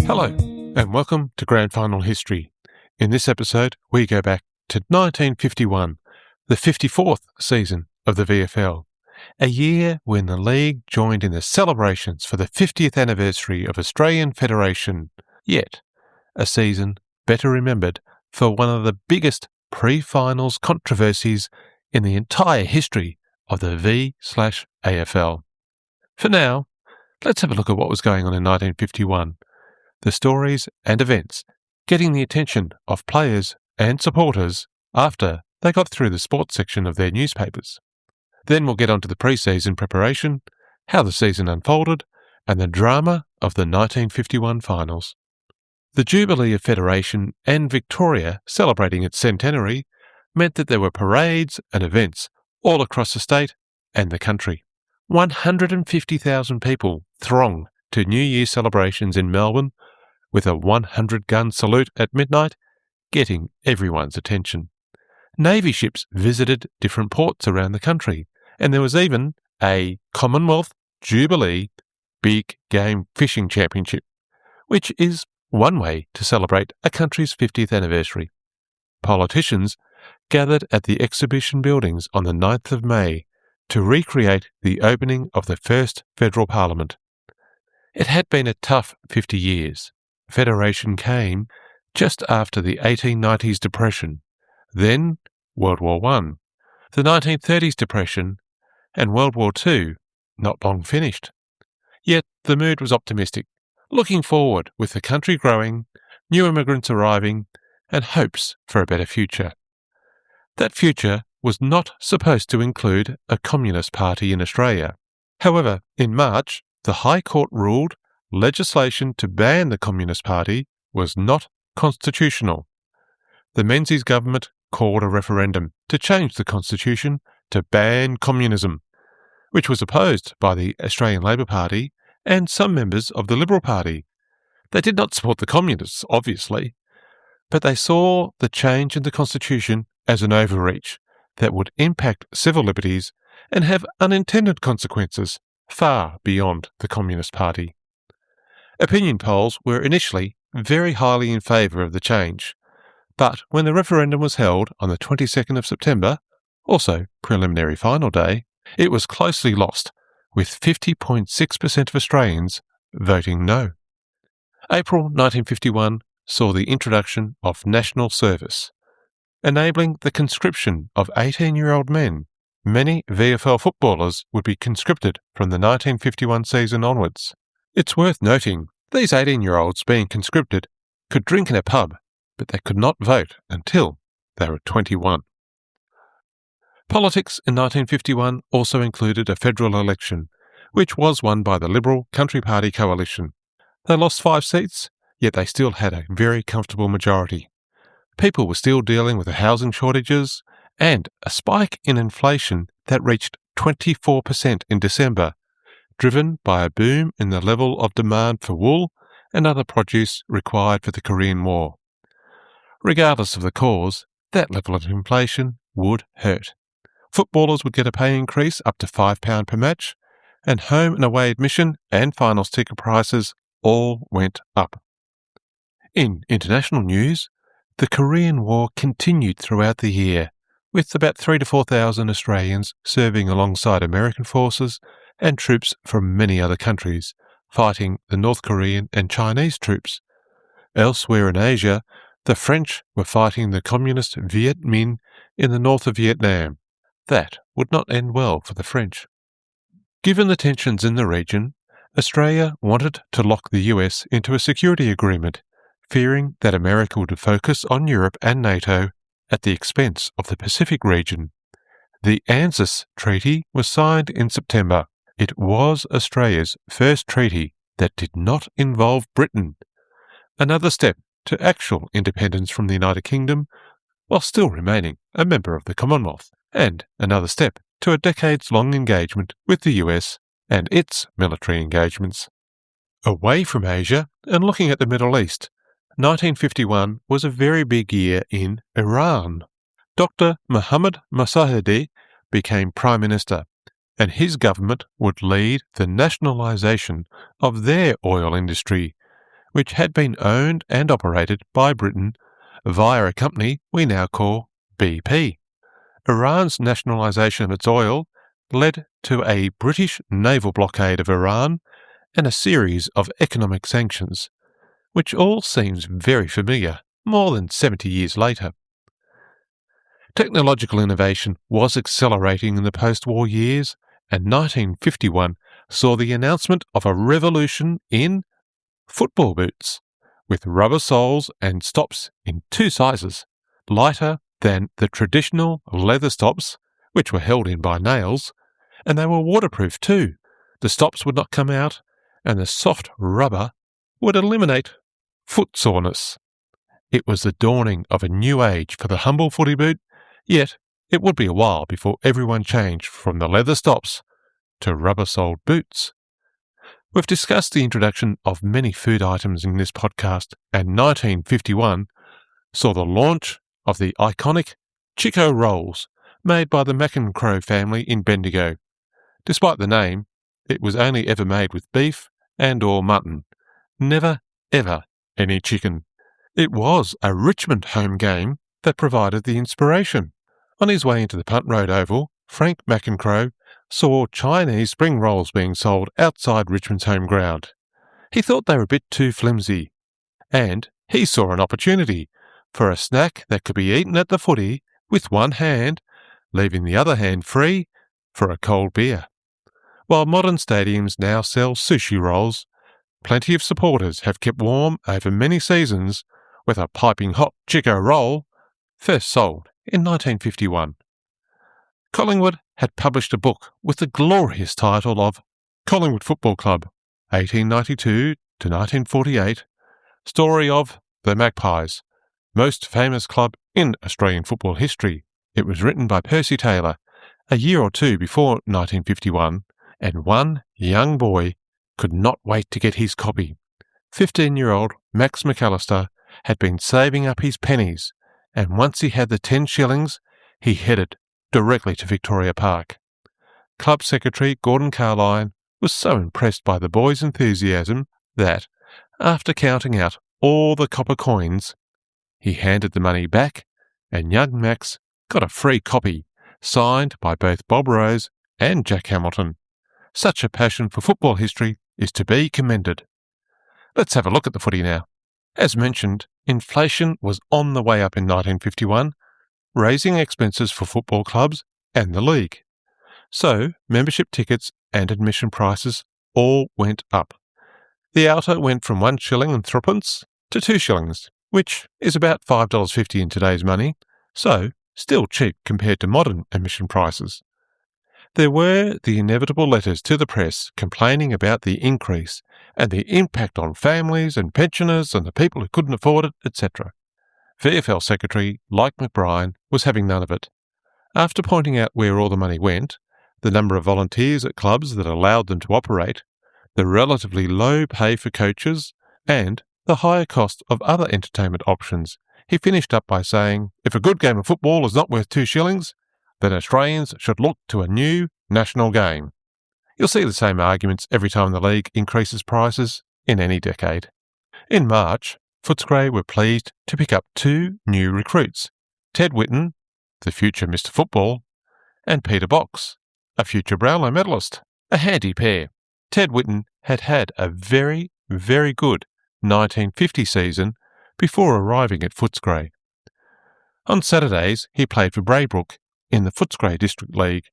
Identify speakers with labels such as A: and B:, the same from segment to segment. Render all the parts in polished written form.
A: Hello, and welcome to Grand Final History. In this episode, we go back to 1951, the 54th season of the VFL, a year when the league joined in the celebrations for the 50th anniversary of Australian Federation, yet a season better remembered for one of the biggest pre-finals controversies in the entire history of the V/AFL. For now, let's have a look at what was going on in 1951. The stories and events getting the attention of players and supporters after they got through the sports section of their newspapers. Then we'll get on to the pre-season preparation, how the season unfolded, and the drama of the 1951 finals. The Jubilee of Federation and Victoria celebrating its centenary meant that there were parades and events all across the state and the country. 150,000 people thronged to New Year celebrations in Melbourne, with a 100-gun salute at midnight getting everyone's attention. Navy ships visited different ports around the country, and there was even a Commonwealth Jubilee Big Game Fishing Championship, which is one way to celebrate a country's 50th anniversary. Politicians gathered at the exhibition buildings on the 9th of May to recreate the opening of the first federal parliament. It had been a tough 50 years. Federation came just after the 1890s Depression, then World War I, the 1930s Depression, and World War II, not long finished. Yet the mood was optimistic, looking forward with the country growing, new immigrants arriving, and hopes for a better future. That future was not supposed to include a Communist Party in Australia. However, in March, the High Court ruled legislation to ban the Communist Party was not constitutional. The Menzies government called a referendum to change the constitution to ban communism, which was opposed by the Australian Labor Party and some members of the Liberal Party. They did not support the communists, obviously, but they saw the change in the constitution as an overreach that would impact civil liberties and have unintended consequences far beyond the Communist Party. Opinion polls were initially very highly in favour of the change, but when the referendum was held on the 22nd of September, also preliminary final day, it was closely lost, with 50.6% of Australians voting no. April 1951 saw the introduction of national service, enabling the conscription of 18-year-old men. Many VFL footballers would be conscripted from the 1951 season onwards. It's worth noting, these 18-year-olds being conscripted could drink in a pub, but they could not vote until they were 21. Politics in 1951 also included a federal election, which was won by the Liberal Country Party coalition. They lost 5 seats, yet they still had a very comfortable majority. People were still dealing with the housing shortages and a spike in inflation that reached 24% in December, driven by a boom in the level of demand for wool and other produce required for the Korean War. Regardless of the cause, that level of inflation would hurt. Footballers would get a pay increase up to £5 per match, and home and away admission and finals ticket prices all went up. In international news, the Korean War continued throughout the year, with about 3,000 to 4,000 Australians serving alongside American forces and troops from many other countries, fighting the North Korean and Chinese troops. Elsewhere in Asia, the French were fighting the communist Viet Minh in the north of Vietnam. That would not end well for the French. Given the tensions in the region, Australia wanted to lock the US into a security agreement, fearing that America would focus on Europe and NATO at the expense of the Pacific region. The ANZUS Treaty was signed in September. It was Australia's first treaty that did not involve Britain, another step to actual independence from the United Kingdom while still remaining a member of the Commonwealth, and another step to a decades-long engagement with the US and its military engagements. Away from Asia and looking at the Middle East, 1951 was a very big year in Iran. Dr. Mohammad Mossadegh became Prime Minister, and his government would lead the nationalisation of their oil industry, which had been owned and operated by Britain via a company we now call BP. Iran's nationalisation of its oil led to a British naval blockade of Iran and a series of economic sanctions, which all seems very familiar more than 70 years later. Technological innovation was accelerating in the post-war years, and 1951 saw the announcement of a revolution in football boots, with rubber soles and stops in two sizes, lighter than the traditional leather stops, which were held in by nails, and they were waterproof too. The stops would not come out, and the soft rubber would eliminate foot soreness. It was the dawning of a new age for the humble footy boot, yet it would be a while before everyone changed from the leather stops to rubber-soled boots. We've discussed the introduction of many food items in this podcast, and 1951 saw the launch of the iconic Chico rolls made by the McEncroe family in Bendigo. Despite the name, it was only ever made with beef and or mutton. Never, ever any chicken. It was a Richmond home game that provided the inspiration. On his way into the Punt Road Oval, Frank McEncroe saw Chinese spring rolls being sold outside Richmond's home ground. He thought they were a bit too flimsy, and he saw an opportunity for a snack that could be eaten at the footy with one hand, leaving the other hand free for a cold beer. While modern stadiums now sell sushi rolls, plenty of supporters have kept warm over many seasons with a piping hot Chico roll, first sold in 1951. Collingwood had published a book with the glorious title of Collingwood Football Club, 1892 to 1948, story of the Magpies, most famous club in Australian football history. It was written by Percy Taylor a year or two before 1951, and one young boy could not wait to get his copy. 15-year-old Max McAllister had been saving up his pennies, and once he had the 10 shillings, he headed directly to Victoria Park. Club secretary Gordon Carline was so impressed by the boy's enthusiasm that, after counting out all the copper coins, he handed the money back, and young Max got a free copy, signed by both Bob Rose and Jack Hamilton. Such a passion for football history is to be commended. Let's have a look at the footy now. As mentioned, inflation was on the way up in 1951, raising expenses for football clubs and the league. So, membership tickets and admission prices all went up. The outer went from 1 shilling and 3pence to 2 shillings, which is about $5.50 in today's money, so still cheap compared to modern admission prices. There were the inevitable letters to the press complaining about the increase and the impact on families and pensioners and the people who couldn't afford it, etc. VFL Secretary, like McBrien, was having none of it. After pointing out where all the money went, the number of volunteers at clubs that allowed them to operate, the relatively low pay for coaches, and the higher cost of other entertainment options, he finished up by saying, "If a good game of football is not worth 2 shillings, then Australians should look to a new national game." You'll see the same arguments every time the league increases prices in any decade. In March, Footscray were pleased to pick up 2 new recruits, Ted Whitten, the future Mr. Football, and Peter Box, a future Brownlow medalist, a handy pair. Ted Whitten had had a very, very good 1950 season before arriving at Footscray. On Saturdays, he played for Braybrook in the Footscray District League.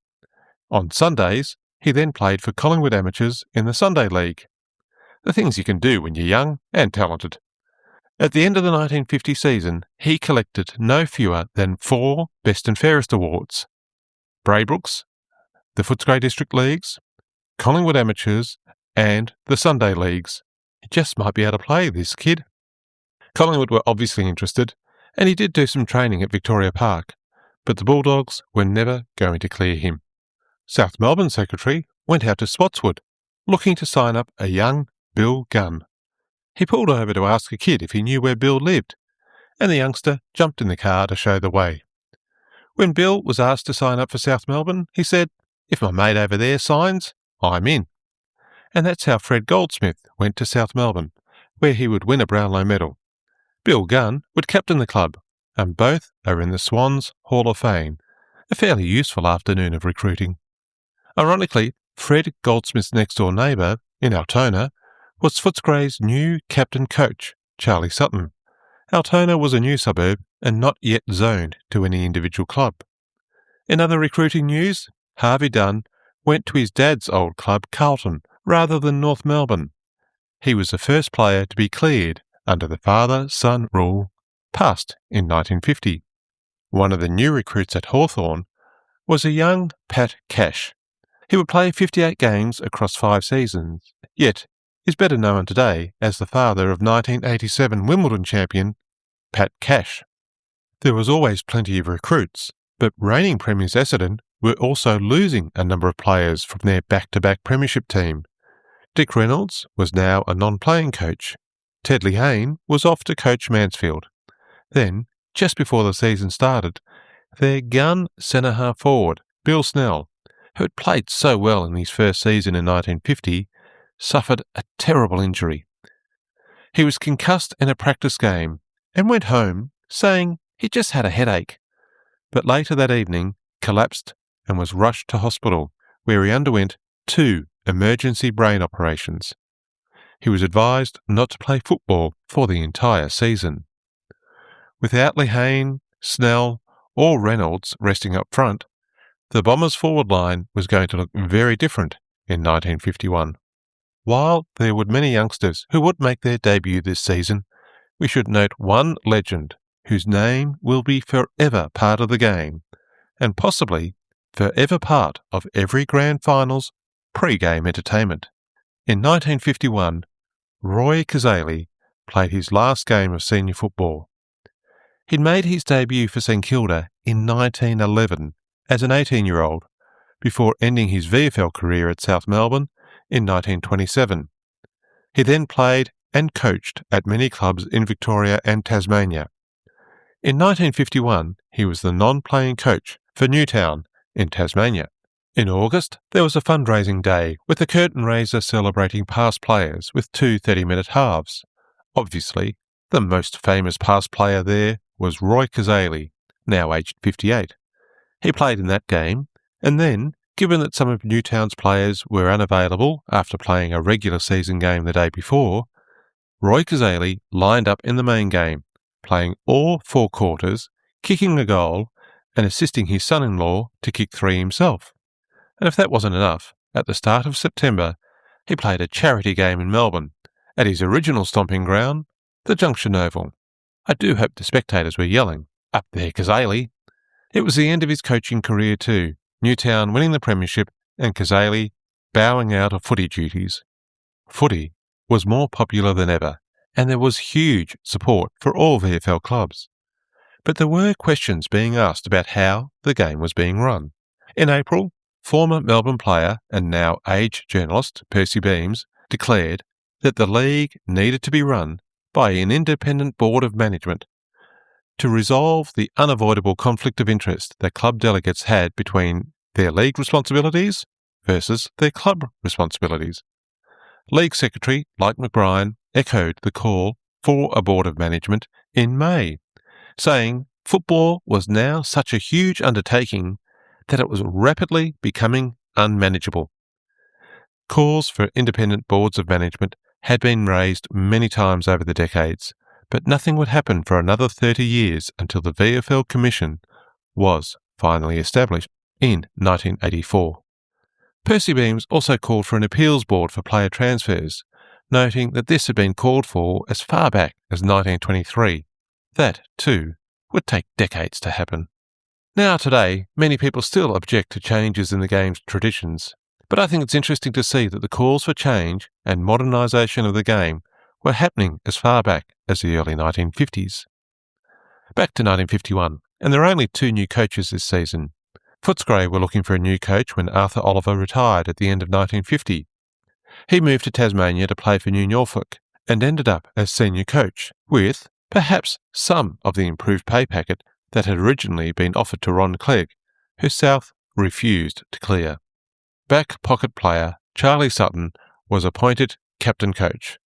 A: On Sundays, he then played for Collingwood Amateurs in the Sunday League. The things you can do when you're young and talented. At the end of the 1950 season, he collected no fewer than 4 Best and Fairest Awards. Braybrook's, the Footscray District Leagues, Collingwood Amateurs, and the Sunday Leagues. He just might be able to play, this kid. Collingwood were obviously interested, and he did do some training at Victoria Park, but the Bulldogs were never going to clear him. South Melbourne Secretary went out to Spotswood, looking to sign up a young Bill Gunn. He pulled over to ask a kid if he knew where Bill lived, and the youngster jumped in the car to show the way. When Bill was asked to sign up for South Melbourne, he said, If my mate over there signs, I'm in. And that's how Fred Goldsmith went to South Melbourne, where he would win a Brownlow medal. Bill Gunn would captain the club, and both are in the Swans Hall of Fame, a fairly useful afternoon of recruiting. Ironically, Fred Goldsmith's next-door neighbour, in Altona, was Footscray's new captain-coach, Charlie Sutton. Altona was a new suburb and not yet zoned to any individual club. In other recruiting news, Harvey Dunn went to his dad's old club, Carlton, rather than North Melbourne. He was the first player to be cleared under the father-son rule, passed in 1950. One of the new recruits at Hawthorn was a young Pat Cash. He would play 58 games across 5 seasons, yet is better known today as the father of 1987 Wimbledon champion Pat Cash. There was always plenty of recruits, but reigning premiers Essendon were also losing a number of players from their back-to-back premiership team. Dick Reynolds was now a non-playing coach. Ted Lehane was off to coach Mansfield. Then, just before the season started, their gun centre-half forward, Bill Snell, who had played so well in his first season in 1950, suffered a terrible injury. He was concussed in a practice game and went home saying he just had a headache, but later that evening collapsed and was rushed to hospital, where he underwent 2 emergency brain operations. He was advised not to play football for the entire season. Without Lehane, Snell or Reynolds resting up front, the Bombers' forward line was going to look very different in 1951. While there were many youngsters who would make their debut this season, we should note one legend whose name will be forever part of the game, and possibly forever part of every grand final's pre-game entertainment. In 1951, Roy Cazaly played his last game of senior football. He'd made his debut for St Kilda in 1911 as an 18-year-old, before ending his VFL career at South Melbourne in 1927. He then played and coached at many clubs in Victoria and Tasmania. In 1951, he was the non-playing coach for Newtown in Tasmania. In August, there was a fundraising day with a curtain raiser celebrating past players with 2 30-minute halves. Obviously, the most famous past player there was Roy Cazaly, now aged 58. He played in that game, and then, given that some of Newtown's players were unavailable after playing a regular season game the day before, Roy Cazaly lined up in the main game, playing all 4 quarters, kicking a goal, and assisting his son-in-law to kick 3 himself. And if that wasn't enough, at the start of September, he played a charity game in Melbourne, at his original stomping ground, the Junction Oval. I do hope the spectators were yelling, "Up there, Cazaly!" It was the end of his coaching career too, Newtown winning the premiership and Cazaly bowing out of footy duties. Footy was more popular than ever, and there was huge support for all VFL clubs. But there were questions being asked about how the game was being run. In April, former Melbourne player and now Age journalist Percy Beames declared that the league needed to be run by an independent board of management to resolve the unavoidable conflict of interest that club delegates had between their league responsibilities versus their club responsibilities. League Secretary Mike McBrien echoed the call for a board of management in May, saying football was now such a huge undertaking that it was rapidly becoming unmanageable. Calls for independent boards of management had been raised many times over the decades, but nothing would happen for another 30 years until the VFL Commission was finally established in 1984. Percy Beames also called for an appeals board for player transfers, noting that this had been called for as far back as 1923. That, too, would take decades to happen. Now today, many people still object to changes in the game's traditions, but I think it's interesting to see that the calls for change and modernisation of the game were happening as far back as the early 1950s. Back to 1951, and there are only 2 new coaches this season. Footscray were looking for a new coach when Arthur Oliver retired at the end of 1950. He moved to Tasmania to play for New Norfolk and ended up as senior coach, with perhaps some of the improved pay packet that had originally been offered to Ron Clegg, who South refused to clear. back pocket player Charlie Sutton was appointed captain coach.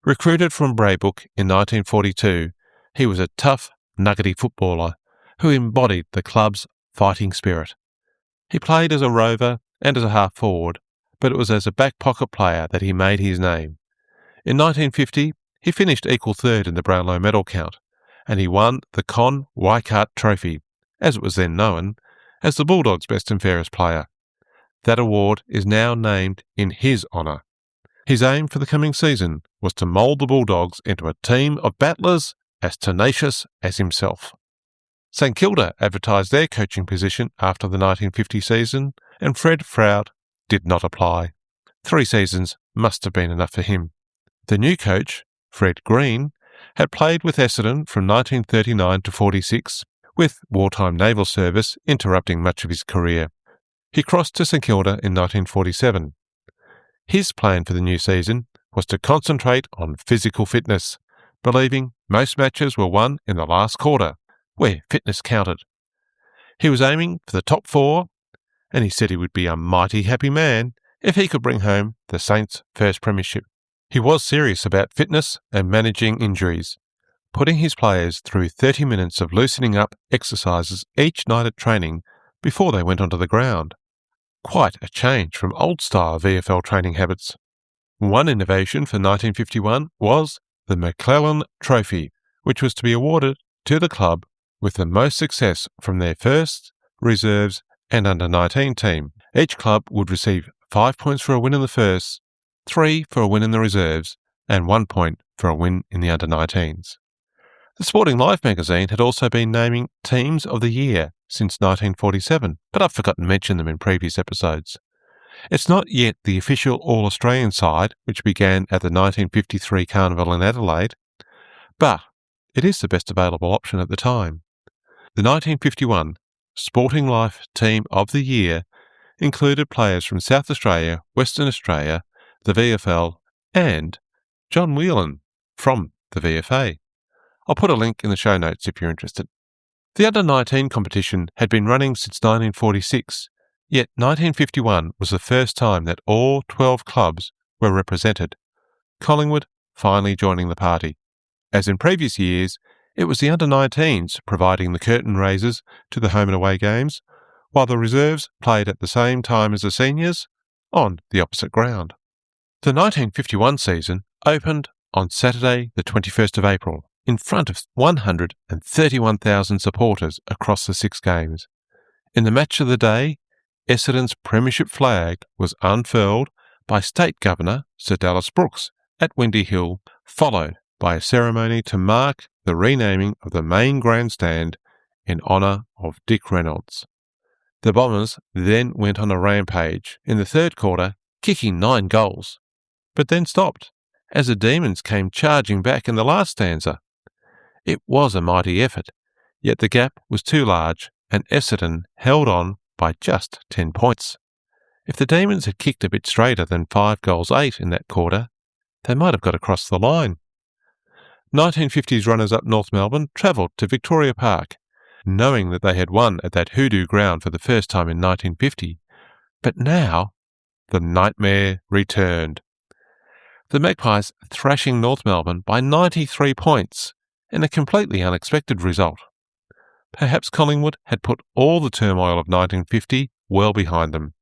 A: Recruited from Braybrook in 1942, he was a tough, nuggety footballer who embodied the club's fighting spirit. He played as a rover and as a half-forward, but it was as a back pocket player that he made his name. In 1950, he finished equal third in the Brownlow medal count, and he won the Con Weikart Trophy, as it was then known, as the Bulldogs' best and fairest player. That award is now named in his honour. His aim for the coming season was to mould the Bulldogs into a team of battlers as tenacious as himself. St Kilda advertised their coaching position after the 1950 season, and Fred Froud did not apply. 3 seasons must have been enough for him. The new coach, Fred Green, had played with Essendon from 1939 to 46, with wartime naval service interrupting much of his career. He crossed to St Kilda in 1947. His plan for the new season was to concentrate on physical fitness, believing most matches were won in the last quarter, where fitness counted. He was aiming for the top 4, and he said he would be a mighty happy man if he could bring home the Saints' first premiership. He was serious about fitness and managing injuries, putting his players through 30 minutes of loosening up exercises each night at training before they went onto the ground. Quite a change from old-style VFL training habits. One innovation for 1951 was the McClellan Trophy, which was to be awarded to the club with the most success from their first, reserves and under-19 team. Each club would receive 5 points for a win in the first, 3 for a win in the reserves, and 1 point for a win in the under-19s. The Sporting Life magazine had also been naming Teams of the Year since 1947, but I've forgotten to mention them in previous episodes. It's not yet the official All-Australian side, which began at the 1953 Carnival in Adelaide, but it is the best available option at the time. The 1951 Sporting Life Team of the Year included players from South Australia, Western Australia, the VFL, and John Whelan from the VFA. I'll put a link in the show notes if you're interested. The under-19 competition had been running since 1946, yet 1951 was the first time that all 12 clubs were represented, Collingwood finally joining the party. As in previous years, it was the under-19s providing the curtain raisers to the home and away games, while the reserves played at the same time as the seniors on the opposite ground. The 1951 season opened on Saturday the 21st of April in front of 131,000 supporters across the 6 games. In the match of the day, Essendon's premiership flag was unfurled by State Governor Sir Dallas Brooks at Windy Hill, followed by a ceremony to mark the renaming of the main grandstand in honour of Dick Reynolds. The Bombers then went on a rampage in the third quarter, kicking 9 goals, but then stopped as the Demons came charging back in the last stanza. It was a mighty effort, yet the gap was too large and Essendon held on by just 10 points. If the Demons had kicked a bit straighter than 5 goals 8 in that quarter, they might have got across the line. 1950s runners-up North Melbourne travelled to Victoria Park, knowing that they had won at that hoodoo ground for the first time in 1950, but now the nightmare returned. The Magpies thrashing North Melbourne by 93 points in a completely unexpected result. Perhaps Collingwood had put all the turmoil of 1950 well behind them,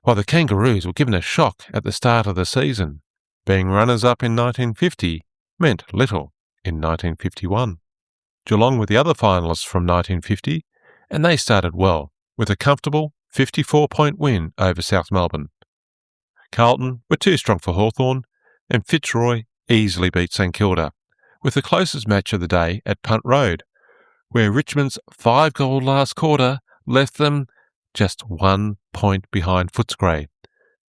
A: while the Kangaroos were given a shock at the start of the season. Being runners-up in 1950 meant little in 1951. Geelong were the other finalists from 1950, and they started well, with a comfortable 54-point win over South Melbourne. Carlton were too strong for Hawthorn, and Fitzroy easily beat St Kilda, with the closest match of the day at Punt Road, where Richmond's 5-goal last quarter left them just 1 point behind Footscray,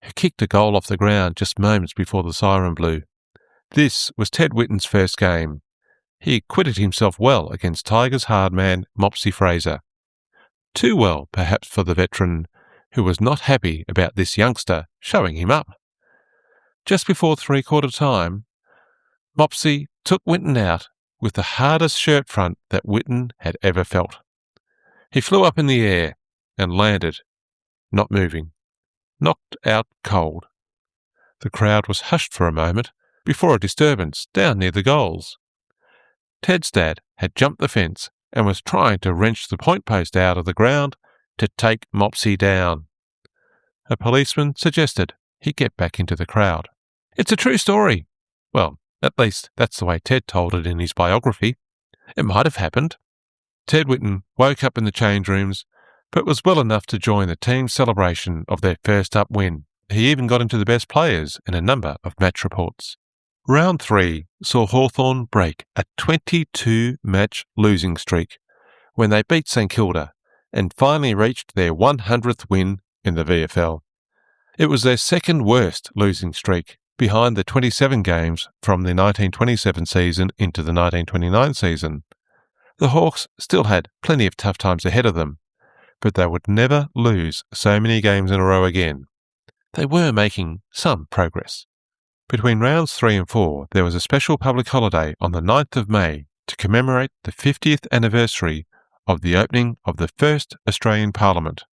A: who kicked a goal off the ground just moments before the siren blew. This was Ted Whitten's first game. He acquitted himself well against Tigers hard man Mopsy Fraser. Too well, perhaps, for the veteran, who was not happy about this youngster showing him up. Just before three-quarter time, Mopsy took Whitten out with the hardest shirt front that Whitten had ever felt. He flew up in the air and landed, not moving. knocked out cold. The crowd was hushed for a moment before a disturbance down near the goals. Ted's dad had jumped the fence and was trying to wrench the point post out of the ground to take Mopsy down. A policeman suggested he get back into the crowd. It's a true story. Well, at least that's the way Ted told it in his biography. It might have happened. Ted Whitten woke up in the change rooms, but was well enough to join the team's celebration of their first up win. He even got into the best players in a number of match reports. Round 3 saw Hawthorn break a 22-match losing streak when they beat St Kilda and finally reached their 100th win in the VFL. It was their second worst losing streak, behind the 27 games from the 1927 season into the 1929 season. The Hawks still had plenty of tough times ahead of them, but they would never lose so many games in a row again. They were making some progress. Between rounds 3 and 4, there was a special public holiday on the 9th of May to commemorate the 50th anniversary of the opening of the first Australian Parliament.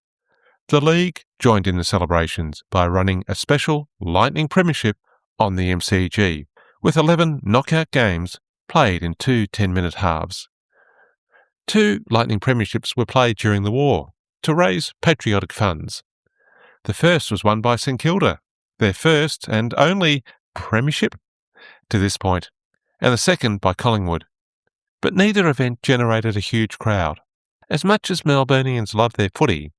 A: The League joined in the celebrations by running a special Lightning Premiership on the MCG, with 11 knockout games played in 2 10-minute halves. 2 Lightning Premierships were played during the war to raise patriotic funds. The first was won by St Kilda, their first and only premiership to this point, and the second by Collingwood. But neither event generated a huge crowd. As much as Melburnians love their footy,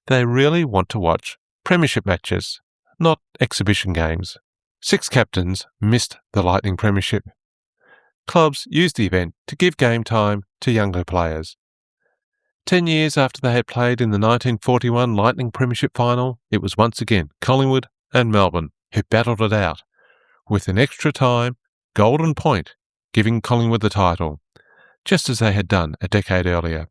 A: they really want to watch premiership matches, not exhibition games. 6 captains missed the Lightning Premiership. Clubs used the event to give game time to younger players. 10 years after they had played in the 1941 Lightning Premiership final, it was once again Collingwood and Melbourne who battled it out, with an extra time golden point giving Collingwood the title, just as they had done a decade earlier.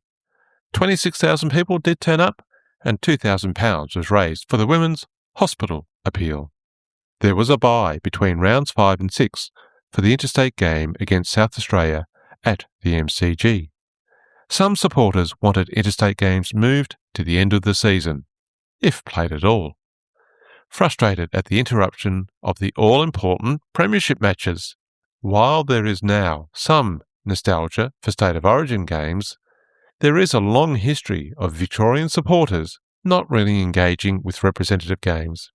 A: 26,000 people did turn up, and £2,000 was raised for the Women's Hospital Appeal. There was a bye between rounds 5 and 6 for the interstate game against South Australia at the MCG. Some supporters wanted interstate games moved to the end of the season, if played at all. Frustrated at the interruption of the all-important premiership matches, while there is now some nostalgia for State of Origin games, there is a long history of Victorian supporters not really engaging with representative games.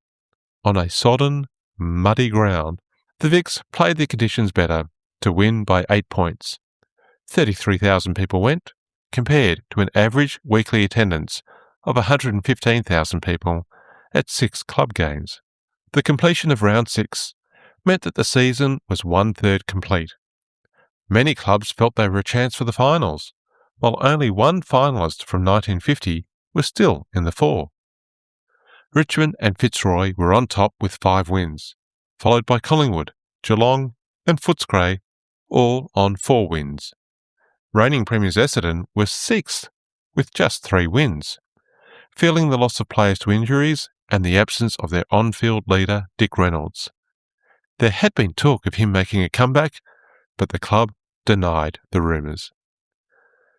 A: On a sodden, muddy ground, the Vics played the conditions better to win by 8 points. 33,000 people went, compared to an average weekly attendance of 115,000 people at 6 club games. The completion of round 6 meant that the season was 1/3 complete. Many clubs felt they were a chance for the finals, while only one finalist from 1950 was still in the 4. Richmond and Fitzroy were on top with 5 wins, followed by Collingwood, Geelong and Footscray, all on 4 wins. Reigning premiers Essendon were 6th, with just 3 wins. Feeling the loss of players to injuries and the absence of their on-field leader, Dick Reynolds. There had been talk of him making a comeback, but the club denied the rumours.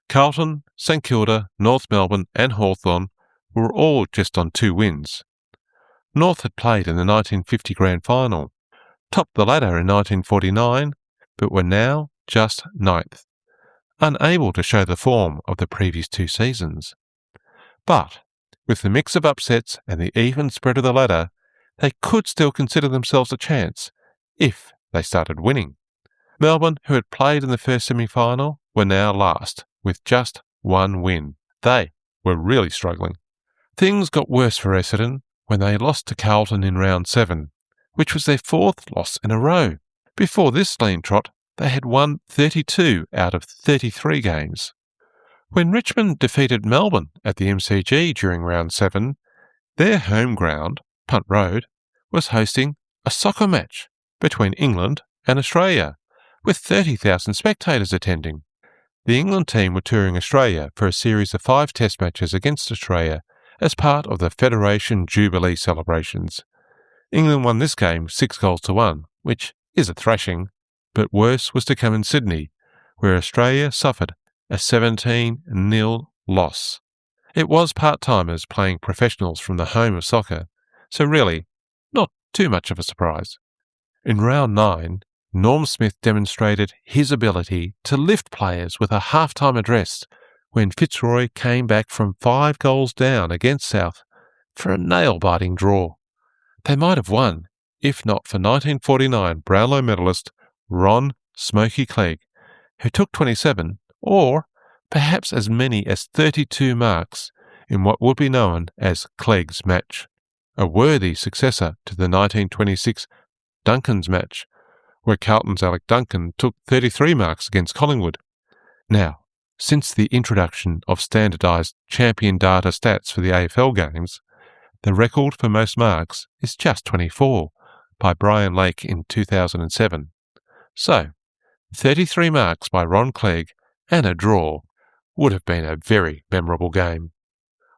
A: Carlton, St Kilda, North Melbourne and Hawthorn were all just on 2 wins. North had played in the 1950 Grand Final, topped the ladder in 1949, but were now just 9th, unable to show the form of the previous 2 seasons. But, with the mix of upsets and the even spread of the ladder, they could still consider themselves a chance, if they started winning. Melbourne, who had played in the first semi-final, were now last, with just 1 win. They were really struggling. Things got worse for Essendon when they lost to Carlton in round 7, which was their 4th loss in a row. Before this lean trot, they had won 32 out of 33 games. When Richmond defeated Melbourne at the MCG during round 7, their home ground, Punt Road, was hosting a soccer match between England and Australia, with 30,000 spectators attending. The England team were touring Australia for a series of 5 test matches against Australia as part of the Federation Jubilee celebrations. England won this game 6-1, which is a thrashing, but worse was to come in Sydney, where Australia suffered a 17-0 loss. It was part-timers playing professionals from the home of soccer, so really, not too much of a surprise. In round 9, Norm Smith demonstrated his ability to lift players with a half-time address when Fitzroy came back from 5 goals down against South for a nail-biting draw. They might have won, if not for 1949 Brownlow medalist Ron Smoky Clegg, who took 27, or perhaps as many as 32 marks in what would be known as Clegg's match, a worthy successor to the 1926 Duncan's match, where Carlton's Alec Duncan took 33 marks against Collingwood. Now, since the introduction of standardised champion data stats for the AFL games, the record for most marks is just 24 by Brian Lake in 2007. So, 33 marks by Ron Clegg and a draw would have been a very memorable game.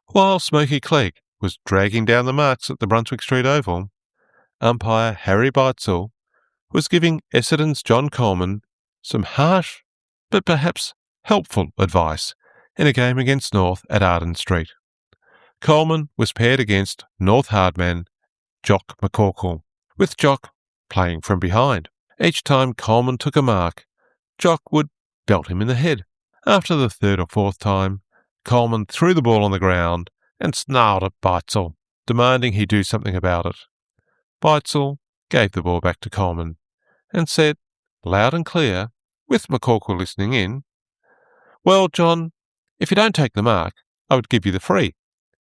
A: While Smoky Clegg was dragging down the marks at the Brunswick Street Oval, umpire Harry Beitzel was giving Essendon's John Coleman some harsh but perhaps helpful advice in a game against North at Arden Street. Coleman was paired against North hardman Jock McCorkle, with Jock playing from behind. Each time Coleman took a mark, Jock would belt him in the head. After the 3rd or 4th time, Coleman threw the ball on the ground and snarled at Beitzel, demanding he do something about it. Beitzel gave the ball back to Coleman and said, loud and clear, with McCorkle listening in, "Well, John, if you don't take the mark, I would give you the free,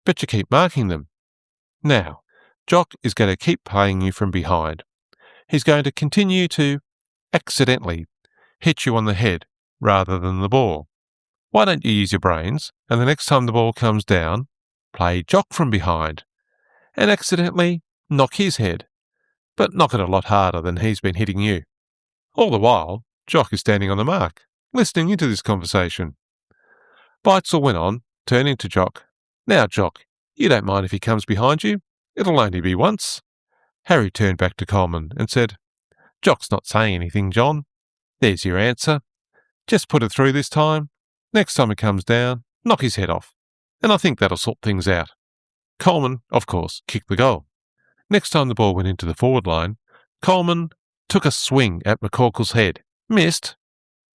A: but you keep marking them. Now, Jock is going to keep playing you from behind. He's going to continue to accidentally hit you on the head rather than the ball. Why don't you use your brains, and the next time the ball comes down, play Jock from behind, and accidentally knock his head, but knock it a lot harder than he's been hitting you." All the while, Jock is standing on the mark, listening into this conversation. Beitzel went on, turning to Jock. "Now, Jock, you don't mind if he comes behind you? It'll only be once." Harry turned back to Coleman and said, "Jock's not saying anything, John. There's your answer. Just put it through this time. Next time it comes down, knock his head off. And I think that'll sort things out." Coleman, of course, kicked the goal. Next time the ball went into the forward line, Coleman took a swing at McCorkle's head, missed,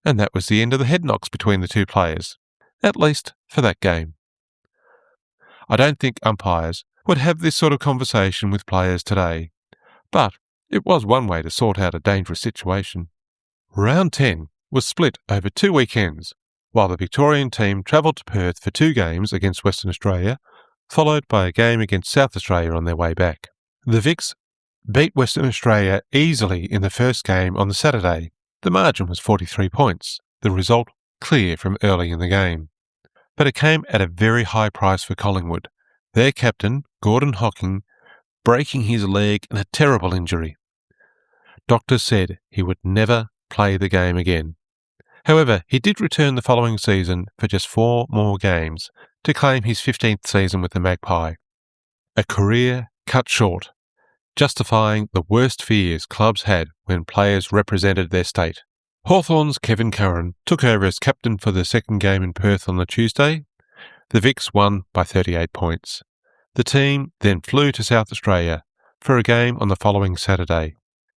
A: and that was the end of the head knocks between the two players, at least for that game. I don't think umpires would have this sort of conversation with players today, but it was one way to sort out a dangerous situation. Round 10 was split over 2 weekends, while the Victorian team travelled to Perth for 2 games against Western Australia, followed by a game against South Australia on their way back. The Vics beat Western Australia easily in the first game on the Saturday. The margin was 43 points, the result clear from early in the game. But it came at a very high price for Collingwood, their captain, Gordon Hocking, breaking his leg in a terrible injury. Doctors said he would never play the game again. However, he did return the following season for just 4 more games to claim his 15th season with the Magpie. A career cut short, justifying the worst fears clubs had when players represented their state. Hawthorn's Kevin Curran took over as captain for the second game in Perth on the Tuesday. The Vics won by 38 points. The team then flew to South Australia for a game on the following Saturday.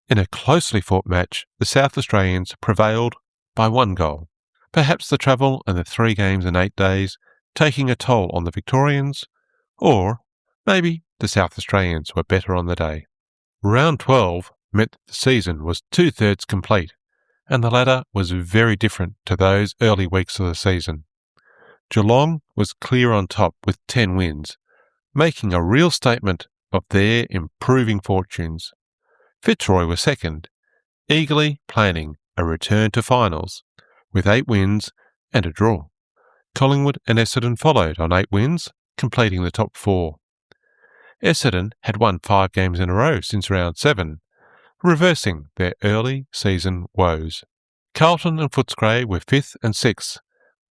A: In a closely fought match, the South Australians prevailed by 1 goal. Perhaps the travel and the 3 games in 8 days taking a toll on the Victorians, or maybe the South Australians were better on the day. Round 12 meant that the season was 2/3 complete, and the ladder was very different to those early weeks of the season. Geelong was clear on top with 10 wins, making a real statement of their improving fortunes. Fitzroy was second, eagerly planning a return to finals, with 8 wins and a draw. Collingwood and Essendon followed on 8 wins, completing the top 4. Essendon had won 5 games in a row since round 7, reversing their early season woes. Carlton and Footscray were 5th and 6th,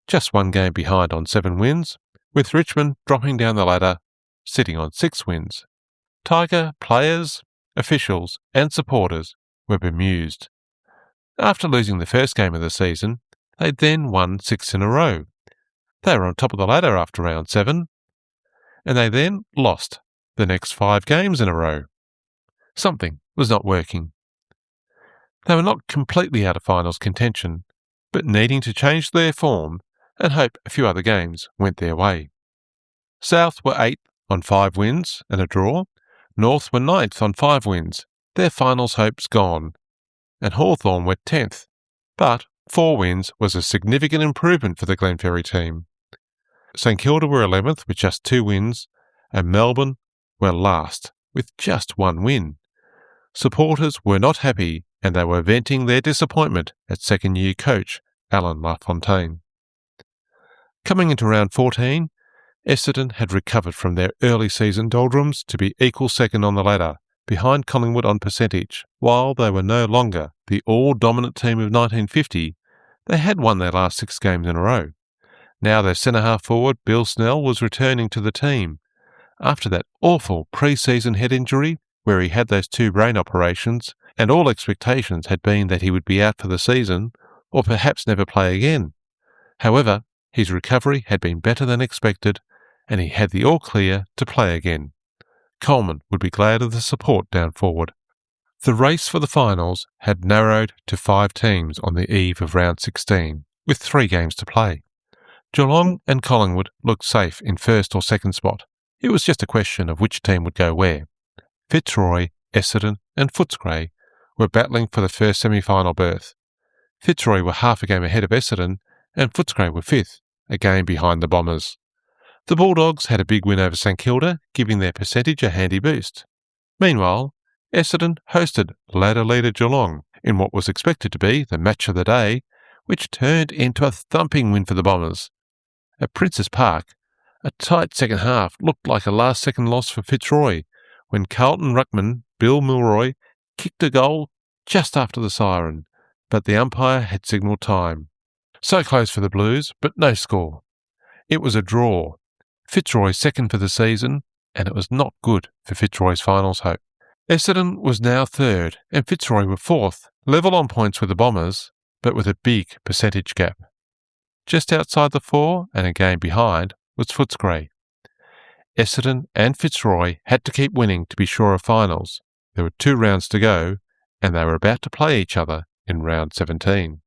A: just 1 game behind on 7 wins, with Richmond dropping down the ladder, sitting on 6 wins. Tiger players, officials and supporters were bemused. After losing the first game of the season, they then won 6 in a row. They were on top of the ladder after round 7, and they then lost the next 5 games in a row. Something was not working. They were not completely out of finals contention, but needing to change their form and hope a few other games went their way. South were 8th on 5 wins and a draw. North were 9th on 5 wins, their finals hopes gone. And Hawthorn were 10th, but 4 wins was a significant improvement for the Glenferrie team. St Kilda were 11th with just 2 wins, and Melbourne were last with just 1 win. Supporters were not happy, and they were venting their disappointment at second-year coach Alan LaFontaine. Coming into round 14, Essendon had recovered from their early season doldrums to be equal second on the ladder, behind Collingwood on percentage. While they were no longer the all-dominant team of 1950, they had won their last 6 games in a row. Now their centre-half forward, Bill Snell, was returning to the team. After that awful pre-season head injury, where he had those 2 brain operations, and all expectations had been that he would be out for the season, or perhaps never play again. However, his recovery had been better than expected, and he had the all-clear to play again. Coleman would be glad of the support down forward. The race for the finals had narrowed to 5 teams on the eve of round 16, with 3 games to play. Geelong and Collingwood looked safe in first or second spot. It was just a question of which team would go where. Fitzroy, Essendon and Footscray were battling for the first semi-final berth. Fitzroy were half a game ahead of Essendon, and Footscray were 5th, a game behind the Bombers. The Bulldogs had a big win over St Kilda, giving their percentage a handy boost. Meanwhile, Essendon hosted ladder leader Geelong in what was expected to be the match of the day, which turned into a thumping win for the Bombers. At Princes Park, a tight second half looked like a last-second loss for Fitzroy when Carlton ruckman Bill Milroy kicked a goal just after the siren, but the umpire had signalled time. So close for the Blues, but no score. It was a draw. Fitzroy second for the season, and it was not good for Fitzroy's finals hope. Essendon was now 3rd, and Fitzroy were 4th, level on points with the Bombers, but with a big percentage gap. Just outside the 4 and a game behind was Footscray. Essendon and Fitzroy had to keep winning to be sure of finals. There were 2 rounds to go, and they were about to play each other in round 17.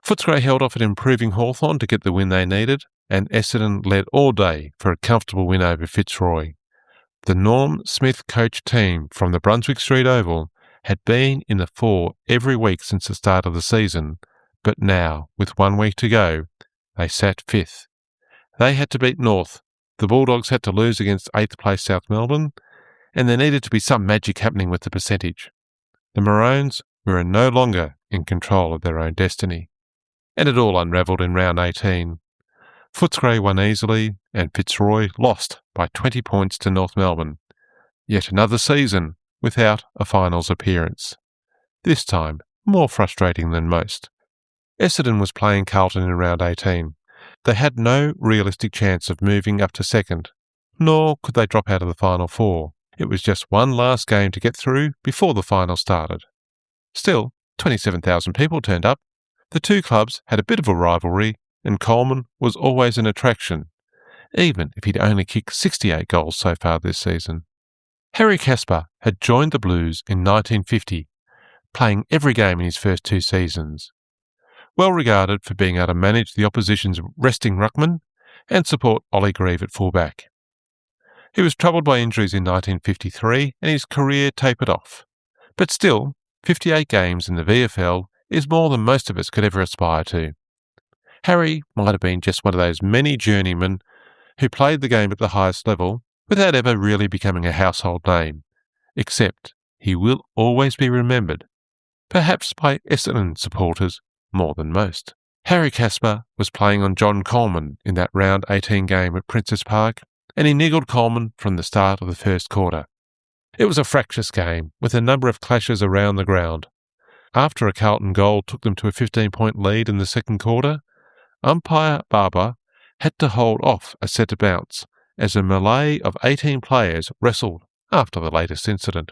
A: Footscray held off at improving Hawthorn to get the win they needed, and Essendon led all day for a comfortable win over Fitzroy. The Norm Smith-coached team from the Brunswick Street Oval had been in the 4 every week since the start of the season, but now, with 1 week to go, they sat 5th. They had to beat North, the Bulldogs had to lose against 8th place South Melbourne, and there needed to be some magic happening with the percentage. The Maroons were no longer in control of their own destiny, and it all unravelled in round 18. Footscray won easily, and Fitzroy lost by 20 points to North Melbourne. Yet another season without a finals appearance. This time, more frustrating than most. Essendon was playing Carlton in round 18. They had no realistic chance of moving up to second, nor could they drop out of the final 4. It was just one last game to get through before the final started. Still, 27,000 people turned up. The 2 clubs had a bit of a rivalry, and Coleman was always an attraction, even if he'd only kicked 68 goals so far this season. Harry Casper had joined the Blues in 1950, playing every game in his first 2 seasons. Well regarded for being able to manage the opposition's resting ruckman and support Ollie Grieve at fullback. He was troubled by injuries in 1953 and his career tapered off. But still, 58 games in the VFL is more than most of us could ever aspire to. Harry might have been just one of those many journeymen who played the game at the highest level without ever really becoming a household name, except he will always be remembered, perhaps by Essendon supporters more than most. Harry Casper was playing on John Coleman in that round 18 game at Princes Park, and he niggled Coleman from the start of the first quarter. It was a fractious game, with a number of clashes around the ground. After a Carlton goal took them to a 15-point lead in the second quarter, umpire Barber had to hold off a set of bounce as a melee of 18 players wrestled after the latest incident.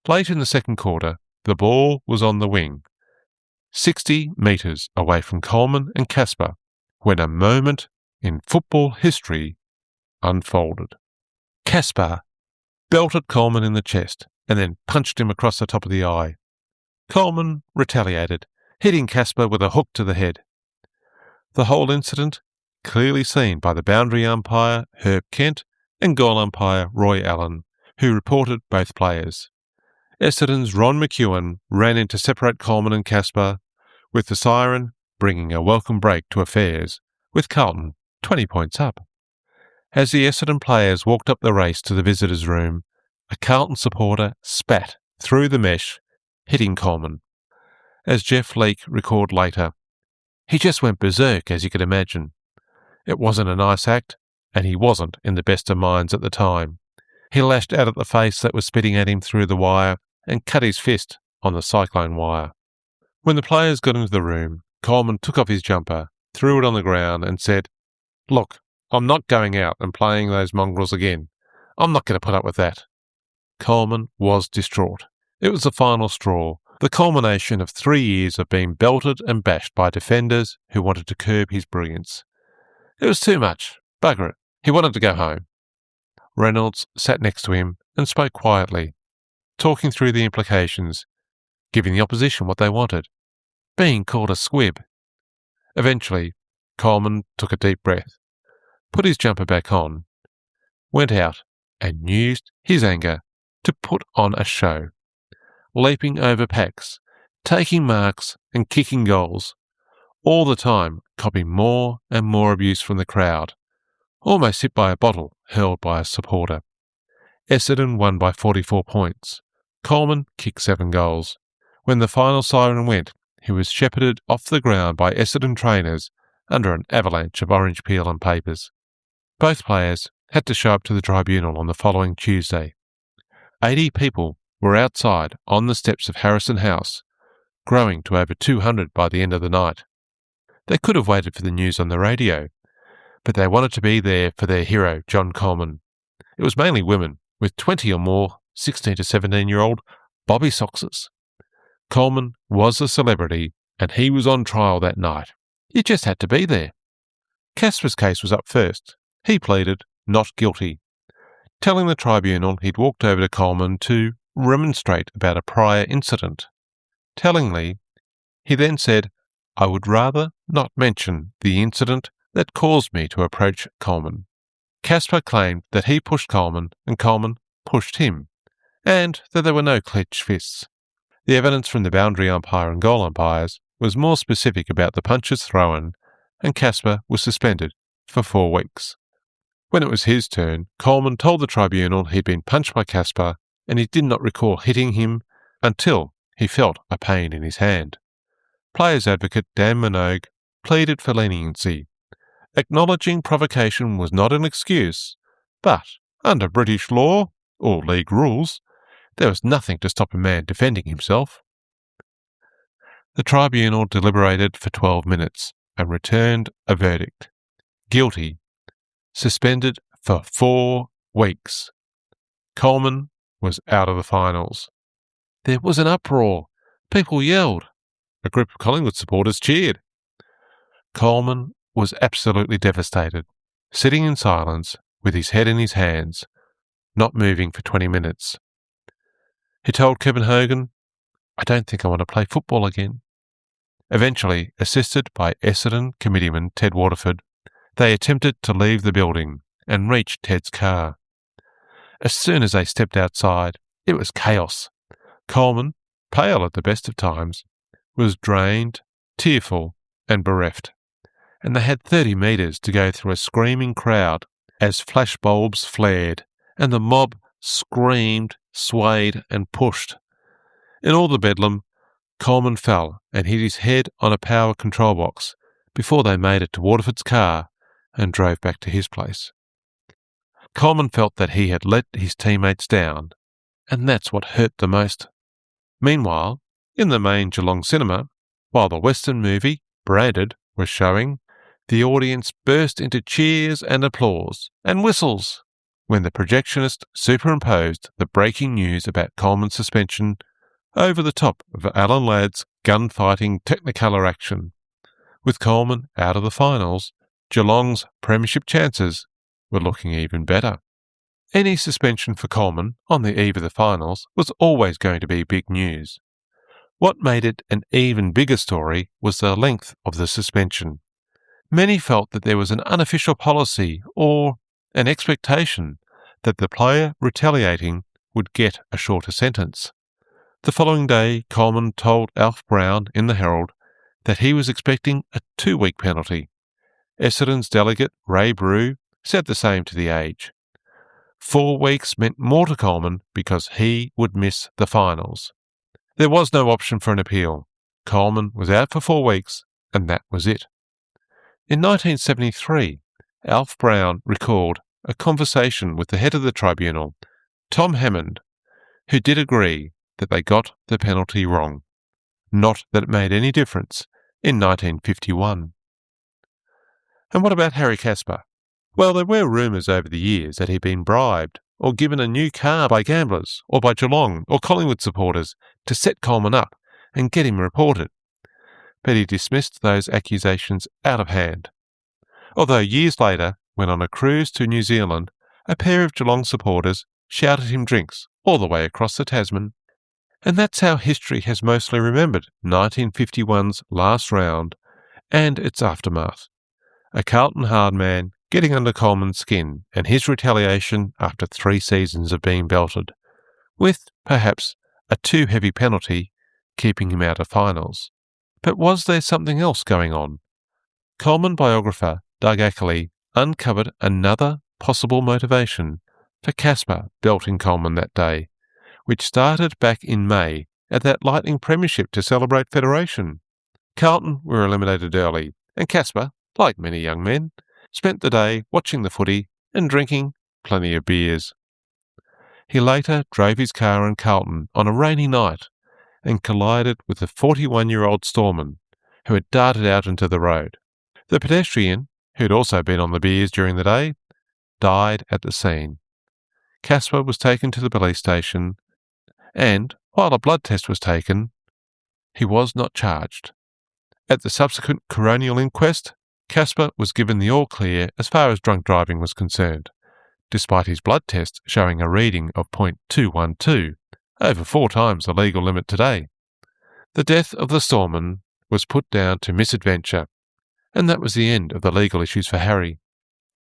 A: Late in the second quarter, the ball was on the wing, 60 metres away from Coleman and Casper, when a moment in football history unfolded. Casper belted Coleman in the chest and then punched him across the top of the eye. Coleman retaliated, hitting Casper with a hook to the head. The whole incident clearly seen by the boundary umpire Herb Kent and goal umpire Roy Allen, who reported both players. Essendon's Ron McEwen ran in to separate Coleman and Casper, with the siren bringing a welcome break to affairs, with Carlton 20 points up. As the Essendon players walked up the race to the visitors' room, a Carlton supporter spat through the mesh, hitting Coleman. As Jeff Leake recalled later, he just went berserk, as you could imagine. It wasn't a nice act, and he wasn't in the best of minds at the time. He lashed out at the face that was spitting at him through the wire and cut his fist on the cyclone wire. When the players got into the room, Coleman took off his jumper, threw it on the ground and said, "Look, I'm not going out and playing those mongrels again. I'm not going to put up with that." Coleman was distraught. It was the final straw, the culmination of 3 years of being belted and bashed by defenders who wanted to curb his brilliance. It was too much. Bugger it. He wanted to go home. Reynolds sat next to him and spoke quietly, talking through the implications, giving the opposition what they wanted, being called a squib. Eventually, Coleman took a deep breath, put his jumper back on, went out and used his anger to put on a show, leaping over packs, taking marks and kicking goals, all the time copying more and more abuse from the crowd, almost hit by a bottle hurled by a supporter. Essendon won by 44 points. Coleman kicked 7 goals. When the final siren went, he was shepherded off the ground by Essendon trainers under an avalanche of orange peel and papers. Both players had to show up to the tribunal on the following Tuesday. 80 people were outside on the steps of Harrison House, growing to over 200 by the end of the night. They could have waited for the news on the radio, but they wanted to be there for their hero, John Coleman. It was mainly women, with 20 or more 16 to 17-year-old Bobby Soxes. Coleman was a celebrity, and he was on trial that night. You just had to be there. Casper's case was up first. He pleaded not guilty, telling the tribunal he'd walked over to Coleman to remonstrate about a prior incident. Tellingly, he then said, "I would rather not mention the incident that caused me to approach Coleman." Casper claimed that he pushed Coleman and Coleman pushed him, and that there were no clenched fists. The evidence from the boundary umpire and goal umpires was more specific about the punches thrown, and Casper was suspended for 4 weeks. When it was his turn, Coleman told the tribunal he'd been punched by Casper and he did not recall hitting him until he felt a pain in his hand. Players advocate Dan Minogue pleaded for leniency, acknowledging provocation was not an excuse, but under British law, or league rules, there was nothing to stop a man defending himself. The tribunal deliberated for 12 minutes and returned a verdict. Guilty. Suspended for 4 weeks. Coleman was out of the finals. There was an uproar. People yelled. A group of Collingwood supporters cheered. Coleman was absolutely devastated, sitting in silence with his head in his hands, not moving for 20 minutes. He told Kevin Hogan, "I don't think I want to play football again." Eventually, assisted by Essendon committeeman Ted Waterford, they attempted to leave the building and reach Ted's car. As soon as they stepped outside, it was chaos. Coleman, pale at the best of times, was drained, tearful and bereft, and they had 30 metres to go through a screaming crowd as flashbulbs flared and the mob screamed, swayed and pushed. In all the bedlam, Coleman fell and hit his head on a power control box before they made it to Waterford's car and drove back to his place. Coleman felt that he had let his teammates down, and that's what hurt the most. Meanwhile, in the main Geelong cinema, while the Western movie, Branded, was showing, the audience burst into cheers and applause and whistles when the projectionist superimposed the breaking news about Coleman's suspension over the top of Alan Ladd's gunfighting Technicolor action. With Coleman out of the finals, Geelong's premiership chances were looking even better. Any suspension for Coleman on the eve of the finals was always going to be big news. What made it an even bigger story was the length of the suspension. Many felt that there was an unofficial policy or an expectation that the player retaliating would get a shorter sentence. The following day, Coleman told Alf Brown in the Herald that he was expecting a 2-week penalty. Essendon's delegate, Ray Brew, said the same to The Age. 4 weeks meant more to Coleman because he would miss the finals. There was no option for an appeal. Coleman was out for 4 weeks, and that was it. In 1973, Alf Brown recalled a conversation with the head of the tribunal, Tom Hammond, who did agree that they got the penalty wrong. Not that it made any difference in 1951. And what about Harry Casper? Well, there were rumours over the years that he'd been bribed or given a new car by gamblers or by Geelong or Collingwood supporters to set Coleman up and get him reported. But he dismissed those accusations out of hand. Although years later, when on a cruise to New Zealand, a pair of Geelong supporters shouted him drinks all the way across the Tasman. And that's how history has mostly remembered 1951's last round and its aftermath. A Carlton hard man getting under Coleman's skin and his retaliation after 3 seasons of being belted, with, perhaps, a too heavy penalty keeping him out of finals. But was there something else going on? Coleman biographer Doug Ackley uncovered another possible motivation for Casper belting Coleman that day, which started back in May at that Lightning Premiership to celebrate Federation. Carlton were eliminated early, and Casper, like many young men, spent the day watching the footy and drinking plenty of beers. He later drove his car in Carlton on a rainy night and collided with a 41-year-old storeman who had darted out into the road. The pedestrian, who had also been on the beers during the day, died at the scene. Casper was taken to the police station and, while a blood test was taken, he was not charged. At the subsequent coronial inquest, Casper was given the all-clear as far as drunk driving was concerned, despite his blood test showing a reading of .212, over 4 times the legal limit today. The death of the storeman was put down to misadventure, and that was the end of the legal issues for Harry.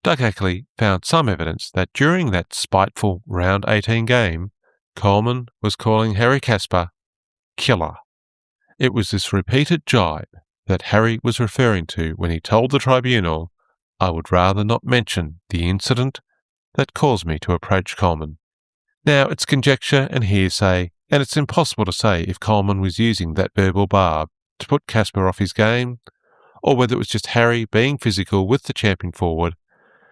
A: Doug Ackley found some evidence that during that spiteful Round 18 game, Coleman was calling Harry Casper killer. It was this repeated jibe that Harry was referring to when he told the tribunal, "I would rather not mention the incident that caused me to approach Coleman." Now, it's conjecture and hearsay, and it's impossible to say if Coleman was using that verbal barb to put Casper off his game, or whether it was just Harry being physical with the champion forward,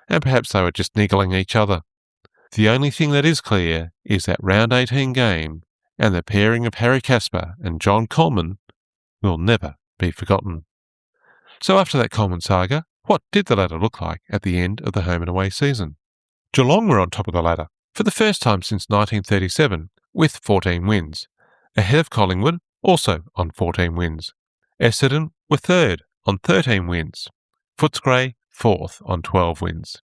A: and perhaps they were just niggling each other. The only thing that is clear is that Round 18 game and the pairing of Harry Casper and John Coleman will never be forgotten. So after that Coleman saga, what did the ladder look like at the end of the home and away season? Geelong were on top of the ladder for the first time since 1937 with 14 wins, ahead of Collingwood, also on 14 wins. Essendon were third on 13 wins. Footscray fourth on 12 wins.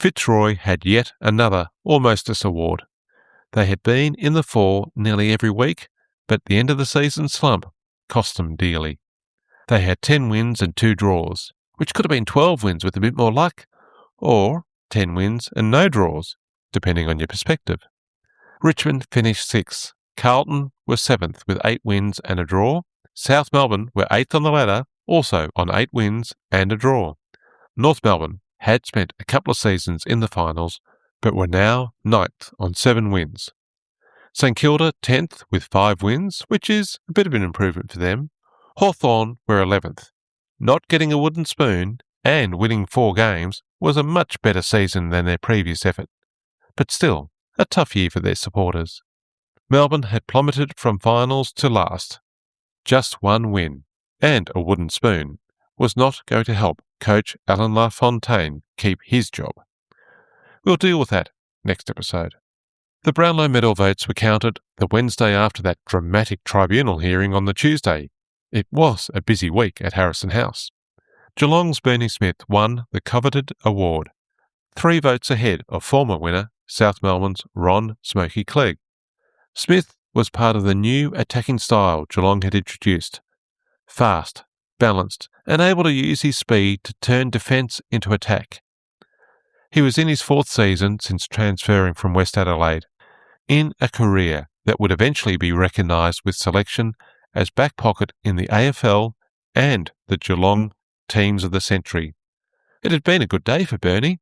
A: Fitzroy had yet another Almostess award. They had been in the 4 nearly every week, but the end of the season slump cost them dearly. They had 10 wins and 2 draws, which could have been 12 wins with a bit more luck, or 10 wins and no draws, depending on your perspective. Richmond finished 6th. Carlton were 7th with 8 wins and a draw. South Melbourne were 8th on the ladder, also on 8 wins and a draw. North Melbourne had spent a couple of seasons in the finals, but were now 9th on 7 wins. St Kilda 10th with 5 wins, which is a bit of an improvement for them. Hawthorn were 11th. Not getting a wooden spoon and winning 4 games was a much better season than their previous effort, but still a tough year for their supporters. Melbourne had plummeted from finals to last. Just 1 win and a wooden spoon was not going to help coach Alan LaFontaine keep his job. We'll deal with that next episode. The Brownlow medal votes were counted the Wednesday after that dramatic tribunal hearing on the Tuesday. It was a busy week at Harrison House. Geelong's Bernie Smith won the coveted award, 3 votes ahead of former winner South Melbourne's Ron Smoky Clegg. Smith was part of the new attacking style Geelong had introduced. Fast, balanced, and able to use his speed to turn defence into attack. He was in his 4th season since transferring from West Adelaide, in a career that would eventually be recognised with selection as back pocket in the AFL and the Geelong Teams of the Century. It had been a good day for Bernie.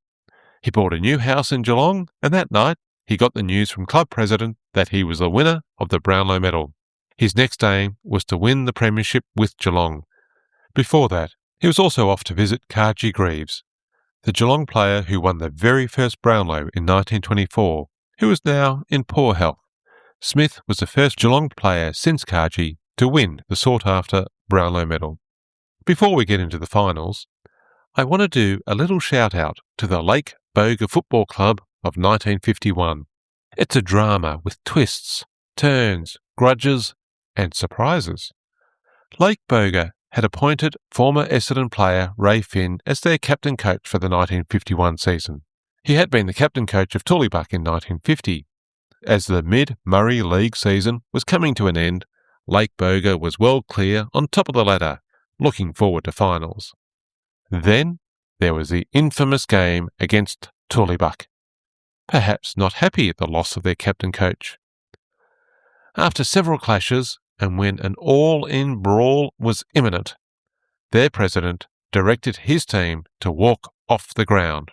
A: He bought a new house in Geelong, and that night he got the news from club president that he was the winner of the Brownlow Medal. His next aim was to win the premiership with Geelong. Before that, he was also off to visit Cargie Greaves, the Geelong player who won the very first Brownlow in 1924, who was now in poor health. Smith was the first Geelong player since Cargie to win the sought-after Brownlow Medal. Before we get into the finals, I want to do a little shout-out to the Lake Boga Football Club of 1951. It's a drama with twists, turns, grudges, and surprises. Lake Boga had appointed former Essendon player Ray Finn as their captain coach for the 1951 season. He had been the captain coach of Tullybuck in 1950. As the Mid-Murray League season was coming to an end, Lake Boga was well clear on top of the ladder, looking forward to finals. Then there was the infamous game against Tullybuck, perhaps not happy at the loss of their captain coach. After several clashes, and when an all-in brawl was imminent, their president directed his team to walk off the ground.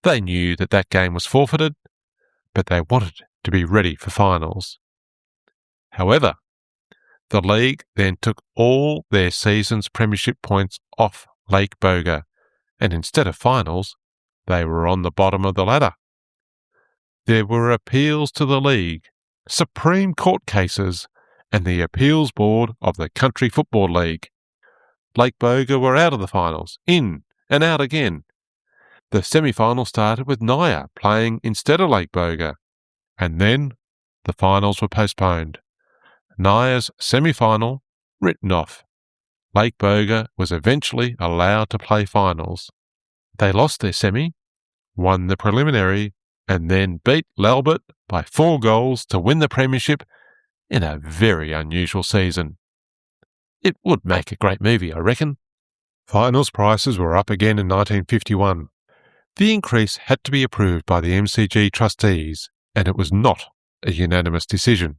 A: They knew that that game was forfeited, but they wanted to be ready for finals. However, the league then took all their season's premiership points off Lake Boga, and instead of finals, they were on the bottom of the ladder. There were appeals to the league, Supreme Court cases, and the appeals board of the Country Football League. Lake Boga were out of the finals, in and out again. The semi-final started with Naya playing instead of Lake Boga, and then the finals were postponed. Naya's semi-final written off. Lake Boga was eventually allowed to play finals. They lost their semi, won the preliminary, and then beat Lalbert by 4 goals to win the premiership in a very unusual season. It would make a great movie, I reckon. Finals prices were up again in 1951. The increase had to be approved by the MCG trustees, and it was not a unanimous decision.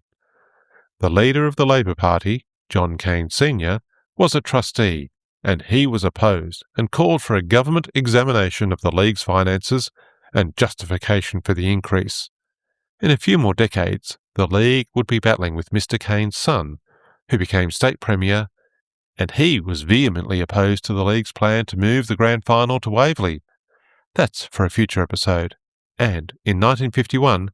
A: The leader of the Labor Party, John Cain Sr., was a trustee, and he was opposed and called for a government examination of the league's finances and justification for the increase. In a few more decades, the league would be battling with Mr. Cain's son, who became state premier, and he was vehemently opposed to the league's plan to move the grand final to Waverley. That's for a future episode. And in 1951,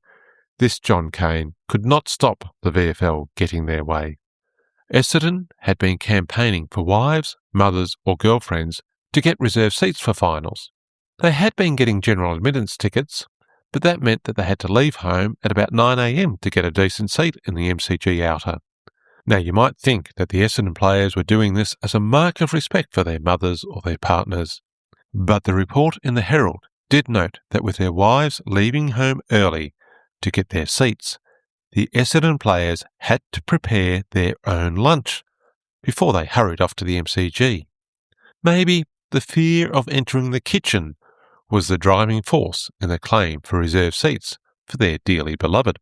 A: this John Cain could not stop the VFL getting their way. Essendon had been campaigning for wives, mothers or girlfriends to get reserved seats for finals. They had been getting general admittance tickets, but that meant that they had to leave home at about 9 a.m. to get a decent seat in the MCG outer. Now, you might think that the Essendon players were doing this as a mark of respect for their mothers or their partners, but the report in the Herald did note that with their wives leaving home early to get their seats, the Essendon players had to prepare their own lunch before they hurried off to the MCG. Maybe the fear of entering the kitchen was the driving force in the claim for reserved seats for their dearly beloved.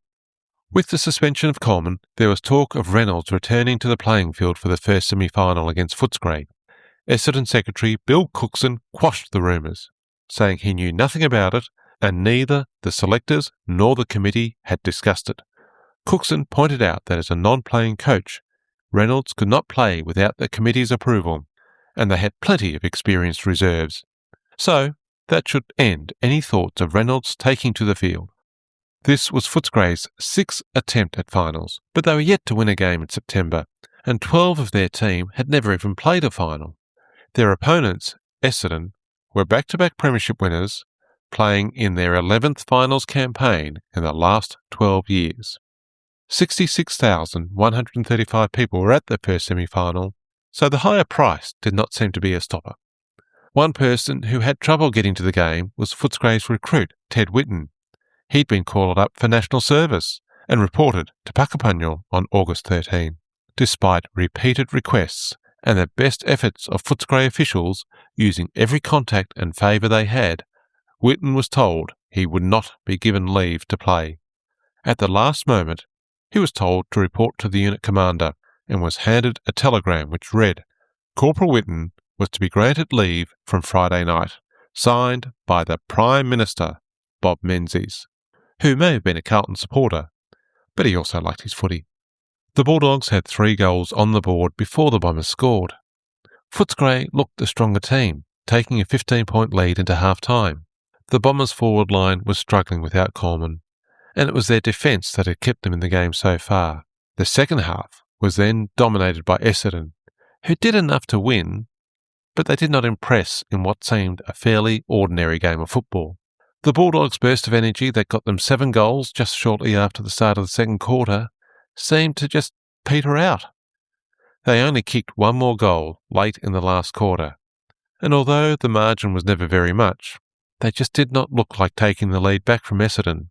A: With the suspension of Coleman, there was talk of Reynolds returning to the playing field for the first semi-final against Footscray. Essendon Secretary Bill Cookson quashed the rumours, saying he knew nothing about it and neither the selectors nor the committee had discussed it. Cookson pointed out that as a non-playing coach, Reynolds could not play without the committee's approval, and they had plenty of experienced reserves. So, that should end any thoughts of Reynolds taking to the field. This was Footscray's 6th attempt at finals, but they were yet to win a game in September, and 12 of their team had never even played a final. Their opponents, Essendon, were back-to-back premiership winners, playing in their 11th finals campaign in the last 12 years. 66,135 people were at the first semi-final, so the higher price did not seem to be a stopper. One person who had trouble getting to the game was Footscray's recruit, Ted Whitten. He'd been called up for national service and reported to Puckapunyal on August 13. Despite repeated requests and the best efforts of Footscray officials using every contact and favour they had, Whitten was told he would not be given leave to play. At the last moment, he was told to report to the unit commander and was handed a telegram which read, Corporal Whitten was to be granted leave from Friday night, signed by the Prime Minister, Bob Menzies, who may have been a Carlton supporter, but he also liked his footy. The Bulldogs had 3 goals on the board before the Bombers scored. Footscray looked the stronger team, taking a 15-point lead into half-time. The Bombers' forward line was struggling without Coleman, and it was their defence that had kept them in the game so far. The second half was then dominated by Essendon, who did enough to win, but they did not impress in what seemed a fairly ordinary game of football. The Bulldogs' burst of energy that got them 7 goals just shortly after the start of the second quarter seemed to just peter out. They only kicked 1 more goal late in the last quarter, and although the margin was never very much, they just did not look like taking the lead back from Essendon.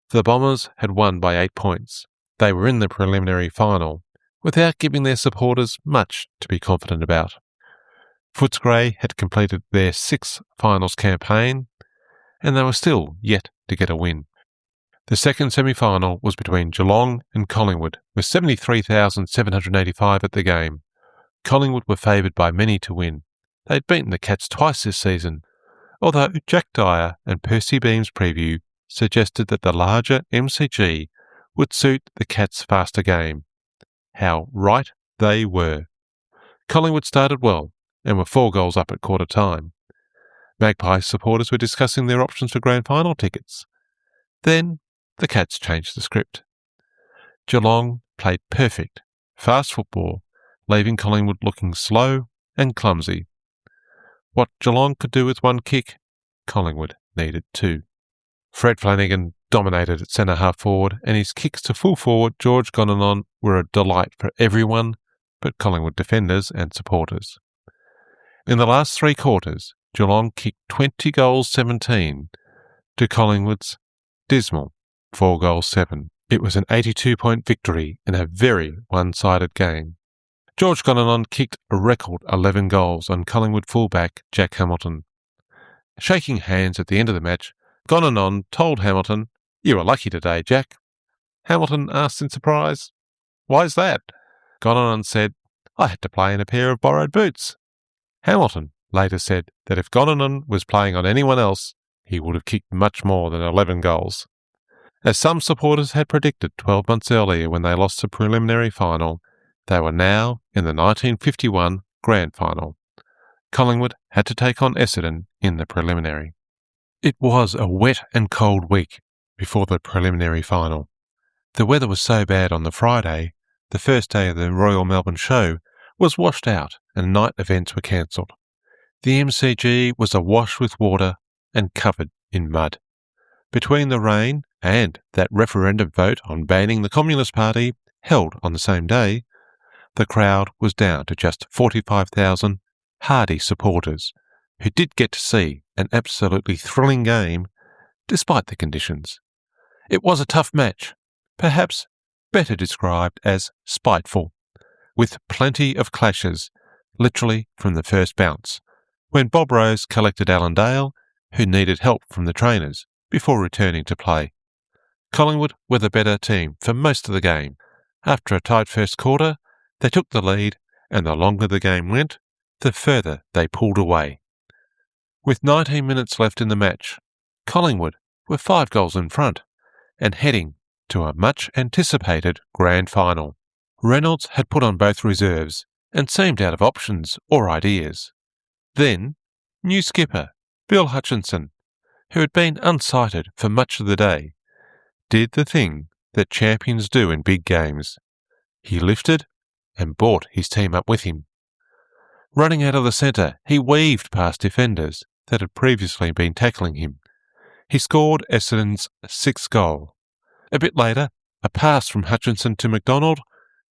A: The Bombers had won by 8 points. They were in the preliminary final, without giving their supporters much to be confident about. Footscray had completed their 6th finals campaign, and they were still yet to get a win. The second semi-final was between Geelong and Collingwood, with 73,785 at the game. Collingwood were favoured by many to win. They'd beaten the Cats twice this season, although Jack Dyer and Percy Beam's preview suggested that the larger MCG would suit the Cats' faster game. How right they were. Collingwood started well and were 4 goals up at quarter time. Magpies supporters were discussing their options for grand final tickets. Then the Cats changed the script. Geelong played perfect, fast football, leaving Collingwood looking slow and clumsy. What Geelong could do with 1 kick, Collingwood needed 2. Fred Flanagan dominated at centre half forward, and his kicks to full forward George Gonanon were a delight for everyone but Collingwood defenders and supporters. In the last 3 quarters, Geelong kicked 20 goals 17 to Collingwood's dismal 4 goals 7. It was an 82-point victory in a very one-sided game. George Gonanon kicked a record 11 goals on Collingwood fullback Jack Hamilton. Shaking hands at the end of the match, Gonanon told Hamilton, "You were lucky today, Jack." Hamilton asked in surprise, "Why's that?" Gonanon said, "I had to play in a pair of borrowed boots." Hamilton later said that if Gonanon was playing on anyone else, he would have kicked much more than 11 goals. As some supporters had predicted 12 months earlier when they lost the preliminary final, they were now in the 1951 grand final. Collingwood had to take on Essendon in the preliminary. It was a wet and cold week before the preliminary final. The weather was so bad on the Friday, the first day of the Royal Melbourne Show was washed out and night events were cancelled. The MCG was awash with water and covered in mud. Between the rain and that referendum vote on banning the Communist Party, held on the same day, the crowd was down to just 45,000 hardy supporters who did get to see an absolutely thrilling game despite the conditions. It was a tough match, perhaps better described as spiteful, with plenty of clashes, literally from the first bounce, when Bob Rose collected Alan Dale, who needed help from the trainers, before returning to play. Collingwood were the better team for most of the game. After a tight first quarter, they took the lead, and the longer the game went, the further they pulled away. With 19 minutes left in the match, Collingwood were 5 goals in front, and heading to a much-anticipated grand final. Reynolds had put on both reserves, and seemed out of options or ideas. Then, new skipper, Bill Hutchinson, who had been unsighted for much of the day, did the thing that champions do in big games. He lifted and brought his team up with him. Running out of the centre, he weaved past defenders that had previously been tackling him. He scored Essendon's 6th goal. A bit later, a pass from Hutchinson to McDonald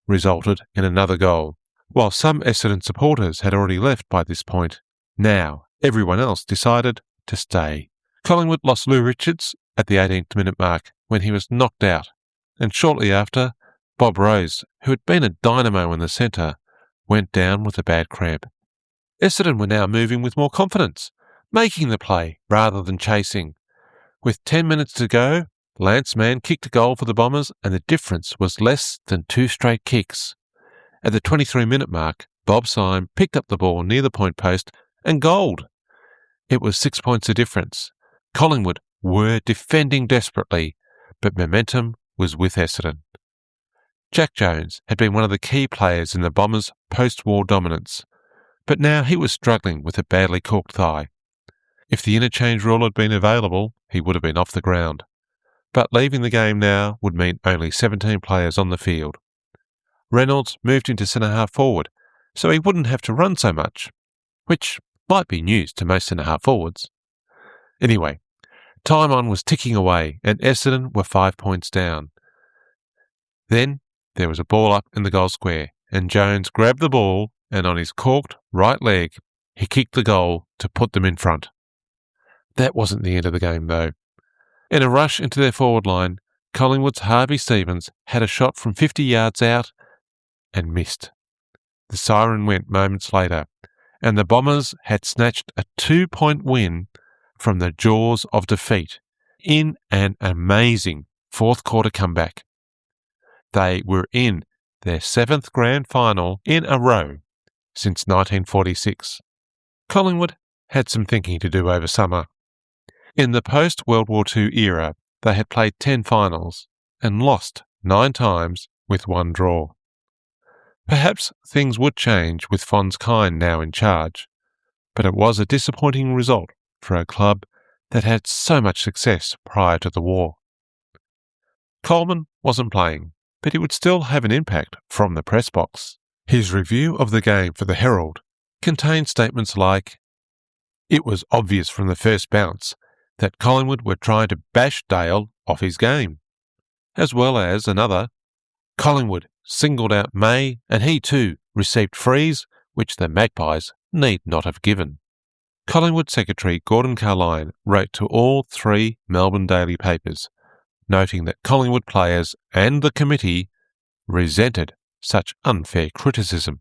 A: resulted in another goal. While some Essendon supporters had already left by this point, now everyone else decided to stay. Collingwood lost Lou Richards at the 18th minute mark when he was knocked out, and shortly after, Bob Rose, who had been a dynamo in the centre, went down with a bad cramp. Essendon were now moving with more confidence, making the play rather than chasing. With 10 minutes to go, Lance Mann kicked a goal for the Bombers and the difference was less than 2 straight kicks. At the 23-minute mark, Bob Syme picked up the ball near the point post and goaled. It was 6 points of difference. Collingwood were defending desperately, but momentum was with Essendon. Jack Jones had been one of the key players in the Bombers' post-war dominance, but now he was struggling with a badly corked thigh. If the interchange rule had been available, he would have been off the ground. But leaving the game now would mean only 17 players on the field. Reynolds moved into centre-half forward, so he wouldn't have to run so much, which might be news to most centre-half forwards. Anyway, time on was ticking away and Essendon were 5 points down. Then there was a ball up in the goal square and Jones grabbed the ball and on his corked right leg he kicked the goal to put them in front. That wasn't the end of the game though. In a rush into their forward line, Collingwood's Harvey Stevens had a shot from 50 yards out and missed. The siren went moments later, and the Bombers had snatched a 2-point win from the jaws of defeat in an amazing fourth quarter comeback. They were in their 7th grand final in a row since 1946. Collingwood had some thinking to do over summer. In the post-World War II era, they had played 10 finals and lost 9 times with 1 draw. Perhaps things would change with Fons Kine now in charge, but it was a disappointing result for a club that had so much success prior to the war. Coleman wasn't playing, but he would still have an impact from the press box. His review of the game for the Herald contained statements like, "It was obvious from the first bounce that Collingwood were trying to bash Dale off his game," as well as another, "Collingwood singled out May and he too received frees which the Magpies need not have given." Collingwood Secretary Gordon Carline wrote to all 3 Melbourne daily papers, noting that Collingwood players and the committee resented such unfair criticism.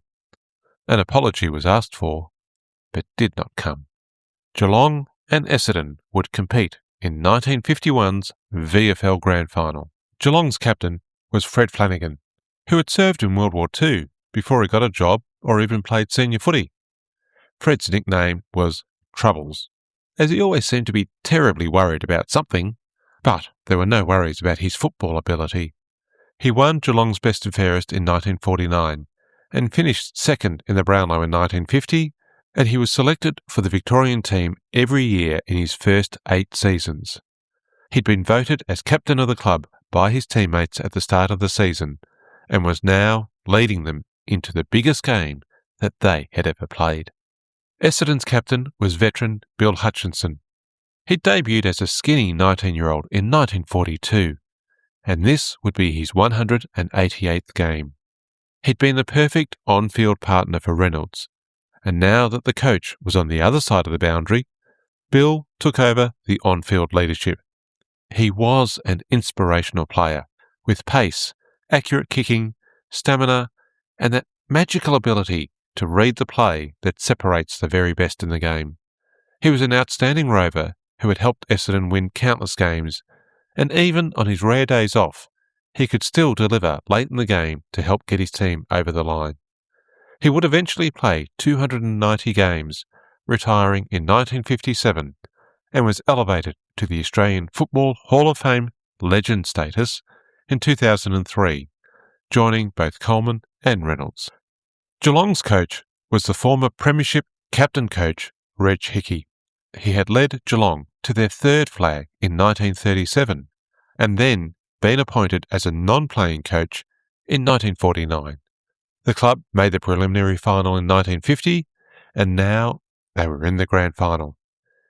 A: An apology was asked for, but did not come. Geelong and Essendon would compete in 1951's VFL Grand Final. Geelong's captain was Fred Flanagan, who had served in World War II before he got a job or even played senior footy. Fred's nickname was Troubles, as he always seemed to be terribly worried about something, but there were no worries about his football ability. He won Geelong's Best and Fairest in 1949 and finished second in the Brownlow in 1950, and he was selected for the Victorian team every year in his first 8 seasons. He'd been voted as captain of the club by his teammates at the start of the season and was now leading them into the biggest game that they had ever played. Essendon's captain was veteran Bill Hutchinson. He'd debuted as a skinny 19-year-old in 1942, and this would be his 188th game. He'd been the perfect on-field partner for Reynolds, and now that the coach was on the other side of the boundary, Bill took over the on-field leadership. He was an inspirational player, with pace, accurate kicking, stamina, and that magical ability to read the play that separates the very best in the game. He was an outstanding rover who had helped Essendon win countless games, and even on his rare days off, he could still deliver late in the game to help get his team over the line. He would eventually play 290 games, retiring in 1957, and was elevated to the Australian Football Hall of Fame legend status in 2003, joining both Coleman and Reynolds. Geelong's coach was the former Premiership captain coach Reg Hickey. He had led Geelong to their 3rd flag in 1937 and then been appointed as a non-playing coach in 1949. The club made the preliminary final in 1950 and now they were in the grand final.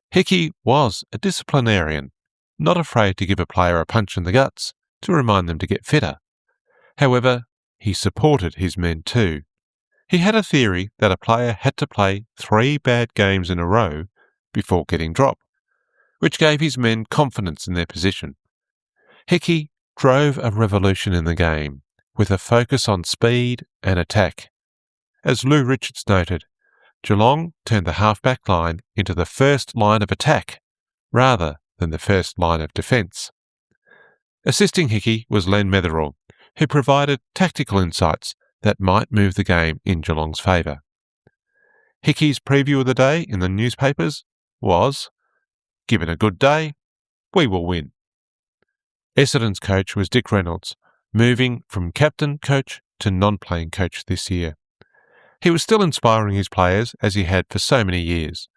A: Hickey was a disciplinarian, not afraid to give a player a punch in the guts to remind them to get fitter. However, he supported his men too. He had a theory that a player had to play 3 bad games in a row before getting dropped, which gave his men confidence in their position. Hickey drove a revolution in the game, with a focus on speed and attack. As Lou Richards noted, Geelong turned the half-back line into the first line of attack, rather than the first line of defence. Assisting Hickey was Len Metherell, who provided tactical insights that might move the game in Geelong's favour. Hickey's preview of the day in the newspapers was, "Given a good day, we will win." Essendon's coach was Dick Reynolds, moving from captain coach to non-playing coach this year. He was still inspiring his players as he had for so many years.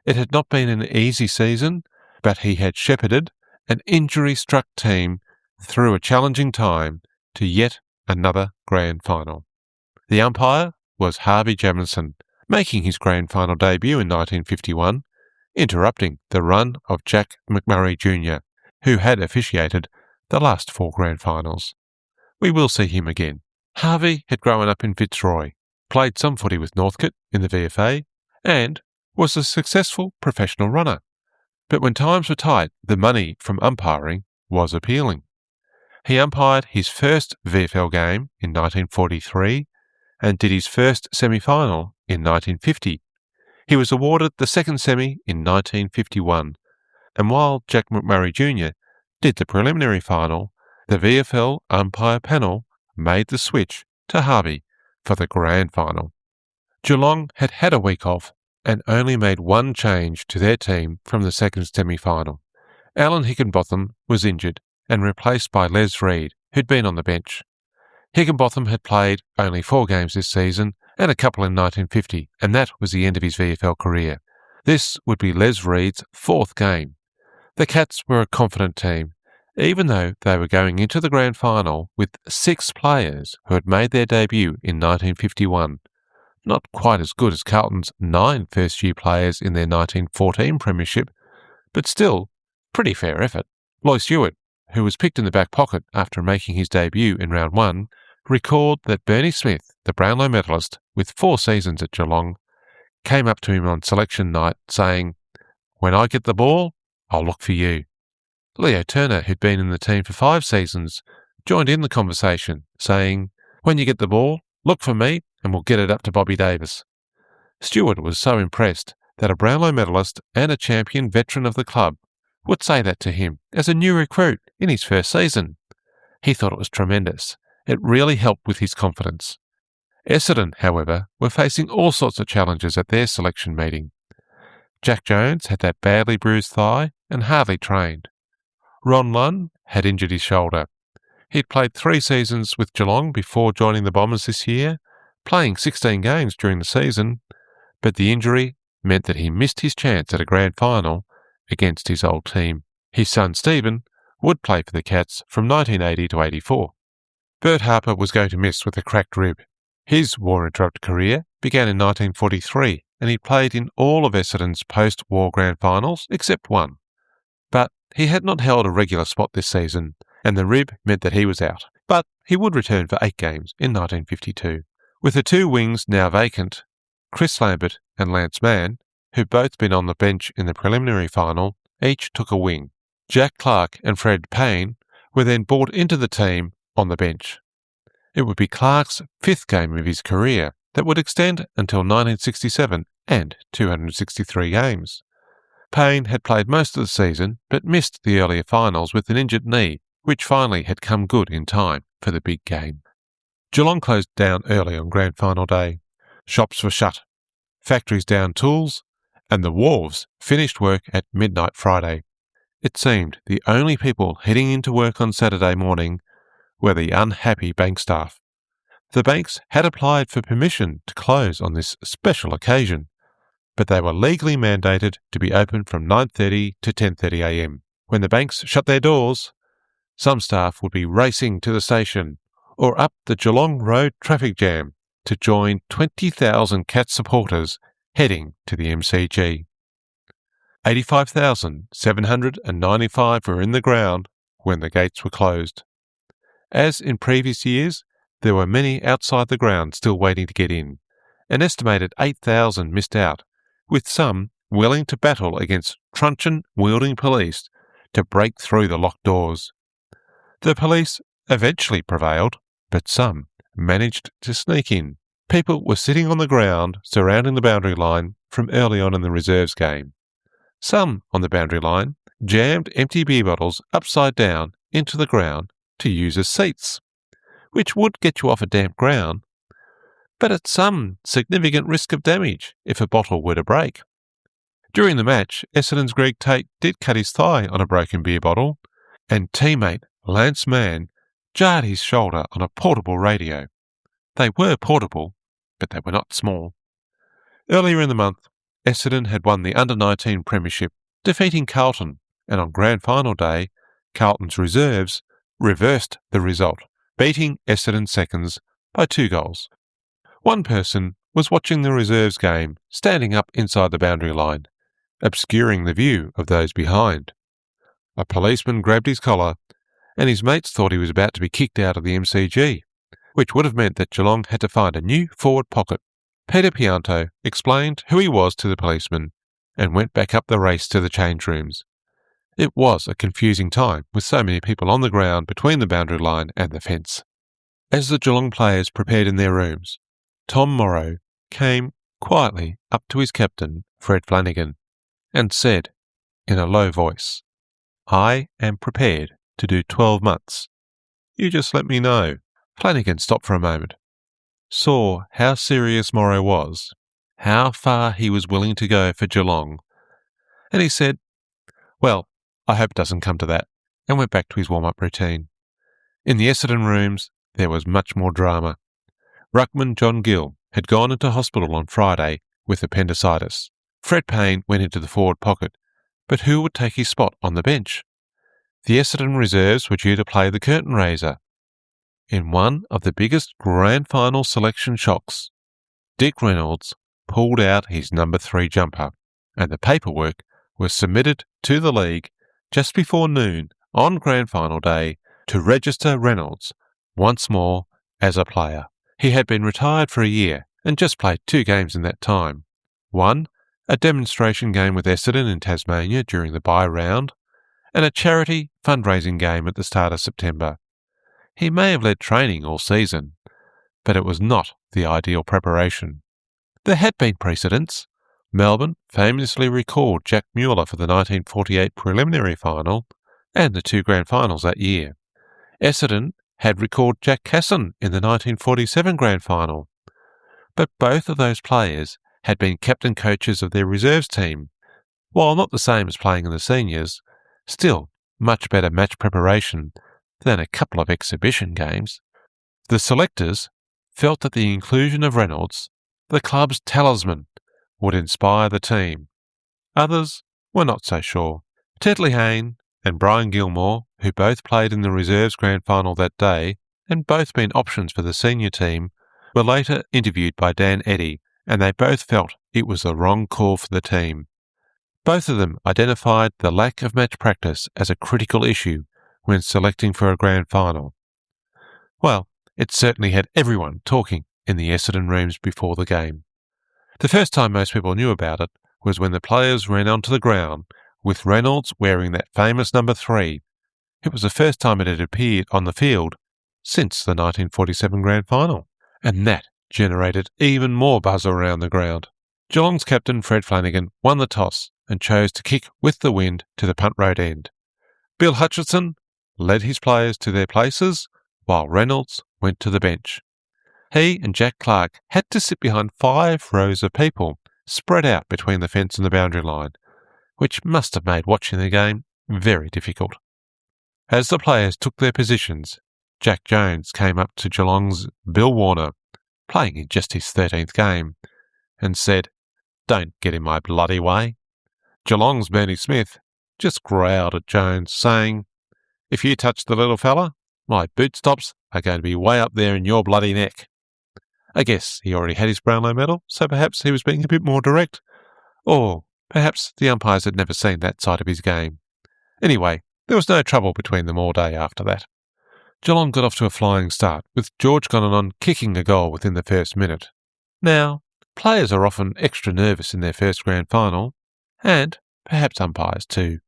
A: It had not been an easy season, but he had shepherded an injury-struck team through a challenging time to yet another grand final. The umpire was Harvey Jamieson, making his grand final debut in 1951, interrupting the run of Jack McMurray Jr., who had officiated the last 4 grand finals. We will see him again. Harvey had grown up in Fitzroy, played some footy with Northcote in the VFA, and was a successful professional runner. But when times were tight, the money from umpiring was appealing. He umpired his first VFL game in 1943 and did his first semi-final in 1950. He was awarded the second semi in 1951, and while Jack McMurray Jr. did the preliminary final, the VFL umpire panel made the switch to Harvey for the grand final. Geelong had had a week off and only made one change to their team from the second semi-final. Alan Hickenbotham was injured and replaced by Les Reed, who'd been on the bench. Higginbotham had played only 4 games this season and a couple in 1950, and that was the end of his VFL career. This would be Les Reed's 4th game. The Cats were a confident team, even though they were going into the grand final with 6 players who had made their debut in 1951. Not quite as good as Carlton's 9 first-year players in their 1914 Premiership, but still pretty fair effort. Loy Stewart, who was picked in the back pocket after making his debut in round 1, recalled that Bernie Smith, the Brownlow medalist with 4 seasons at Geelong, came up to him on selection night saying, "When I get the ball, I'll look for you." Leo Turner, who'd been in the team for 5 seasons, joined in the conversation, saying, "When you get the ball, look for me and we'll get it up to Bobby Davis." Stewart was so impressed that a Brownlow medalist and a champion veteran of the club would say that to him as a new recruit in his first season. He thought it was tremendous. It really helped with his confidence. Essendon, however, were facing all sorts of challenges at their selection meeting. Jack Jones had that badly bruised thigh and hardly trained. Ron Lunn had injured his shoulder. He'd played 3 seasons with Geelong before joining the Bombers this year, playing 16 games during the season, but the injury meant that he missed his chance at a grand final against his old team. His son Stephen would play for the Cats from 1980 to 84. Bert Harper was going to miss with a cracked rib. His war-interrupted career began in 1943, and he played in all of Essendon's post-war grand finals except one. But he had not held a regular spot this season, and the rib meant that he was out. But he would return for 8 games in 1952. With the 2 wings now vacant, Chris Lambert and Lance Mann, who'd both been on the bench in the preliminary final, each took a wing. Jack Clark and Fred Payne were then brought into the team on the bench. It would be Clark's 5th game of his career that would extend until 1967 and 263 games. Payne had played most of the season but missed the earlier finals with an injured knee, which finally had come good in time for the big game. Geelong closed down early on grand final day. Shops were shut, factories down tools, and the wharves finished work at midnight Friday. It seemed the only people heading into work on Saturday morning were the unhappy bank staff. The banks had applied for permission to close on this special occasion, but they were legally mandated to be open from 9:30 to 10:30 a.m. When the banks shut their doors, some staff would be racing to the station or up the Geelong Road traffic jam to join 20,000 Cats supporters heading to the MCG. 85,795 were in the ground when the gates were closed. As in previous years, there were many outside the ground still waiting to get in. An estimated 8,000 missed out, with some willing to battle against truncheon-wielding police to break through the locked doors. The police eventually prevailed, but some managed to sneak in. People were sitting on the ground surrounding the boundary line from early on in the reserves game. Some on the boundary line jammed empty beer bottles upside down into the ground to use as seats, which would get you off a damp ground, but at some significant risk of damage if a bottle were to break. During the match, Essendon's Greg Tate did cut his thigh on a broken beer bottle, and teammate Lance Mann jarred his shoulder on a portable radio. They were portable, but they were not small. Earlier in the month, Essendon had won the Under-19 Premiership, defeating Carlton, and on Grand Final day, Carlton's reserves reversed the result, beating Essendon seconds by 2 goals. One person was watching the reserves game, standing up inside the boundary line, obscuring the view of those behind. A policeman grabbed his collar, and his mates thought he was about to be kicked out of the MCG, which would have meant that Geelong had to find a new forward pocket. Peter Pianto explained who he was to the policeman and went back up the race to the change rooms. It was a confusing time with so many people on the ground between the boundary line and the fence. As the Geelong players prepared in their rooms, Tom Morrow came quietly up to his captain, Fred Flanagan, and said in a low voice, "I am prepared to do 12 months. You just let me know." Flanagan stopped for a moment, saw how serious Morrow was, how far he was willing to go for Geelong, and he said, "Well, I hope it doesn't come to that," and went back to his warm-up routine. In the Essendon rooms, there was much more drama. Ruckman John Gill had gone into hospital on Friday with appendicitis. Fred Payne went into the forward pocket, but who would take his spot on the bench? The Essendon reserves were due to play the curtain raiser. In one of the biggest grand final selection shocks, Dick Reynolds pulled out his number 3 jumper, and the paperwork was submitted to the league just before noon on grand final day to register Reynolds once more as a player. He had been retired for a year and just played 2 games in that time. One, a demonstration game with Essendon in Tasmania during the bye round, and a charity fundraising game at the start of September. He may have led training all season, but it was not the ideal preparation. There had been precedents. Melbourne famously recalled Jack Mueller for the 1948 preliminary final and the 2 grand finals that year. Essendon had recalled Jack Casson in the 1947 grand final, but both of those players had been captain coaches of their reserves team. While not the same as playing in the seniors, still much better match preparation than a couple of exhibition games. The selectors felt that the inclusion of Reynolds, the club's talisman, would inspire the team. Others were not so sure. Tetley Hayne and Brian Gilmore, who both played in the reserves grand final that day and both been options for the senior team, were later interviewed by Dan Eddy, and they both felt it was the wrong call for the team. Both of them identified the lack of match practice as a critical issue when selecting for a grand final. Well, it certainly had everyone talking in the Essendon rooms before the game. The first time most people knew about it was when the players ran onto the ground with Reynolds wearing that famous number 3. It was the first time it had appeared on the field since the 1947 grand final, and that generated even more buzz around the ground. Geelong's captain Fred Flanagan won the toss and chose to kick with the wind to the punt road end. Bill Hutchinson led his players to their places while Reynolds went to the bench. He and Jack Clark had to sit behind 5 rows of people spread out between the fence and the boundary line, which must have made watching the game very difficult. As the players took their positions, Jack Jones came up to Geelong's Bill Warner, playing in just his 13th game, and said, "Don't get in my bloody way." Geelong's Bernie Smith just growled at Jones, saying, "If you touch the little fella, my boot stops are going to be way up there in your bloody neck." I guess he already had his Brownlow medal, so perhaps he was being a bit more direct, or perhaps the umpires had never seen that side of his game. Anyway, there was no trouble between them all day after that. Geelong got off to a flying start, with George Gonnanon kicking a goal within the first minute. Now, players are often extra nervous in their first grand final, and perhaps umpires too.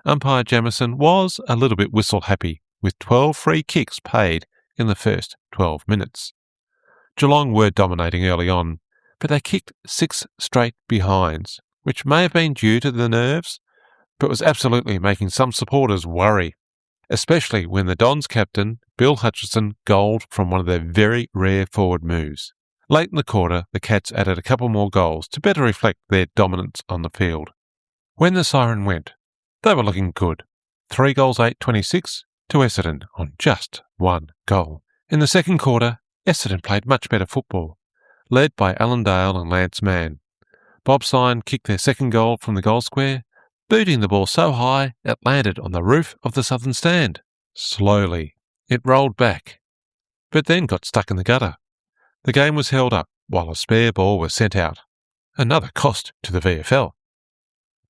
A: Umpire Jamieson was a little bit whistle-happy with 12 free kicks paid in the first 12 minutes. Geelong were dominating early on, but they kicked 6 straight behinds, which may have been due to the nerves, but was absolutely making some supporters worry, especially when the Dons captain, Bill Hutchinson, goaled from one of their very rare forward moves. Late in the quarter, the Cats added a couple more goals to better reflect their dominance on the field. When the siren went, they were looking good. 3 goals 8-26 to Essendon on just 1 goal. In the second quarter, Essendon played much better football, led by Alan Dale and Lance Mann. Bob Sine kicked their second goal from the goal square, booting the ball so high it landed on the roof of the southern stand. Slowly, it rolled back, but then got stuck in the gutter. The game was held up while a spare ball was sent out. Another cost to the VFL.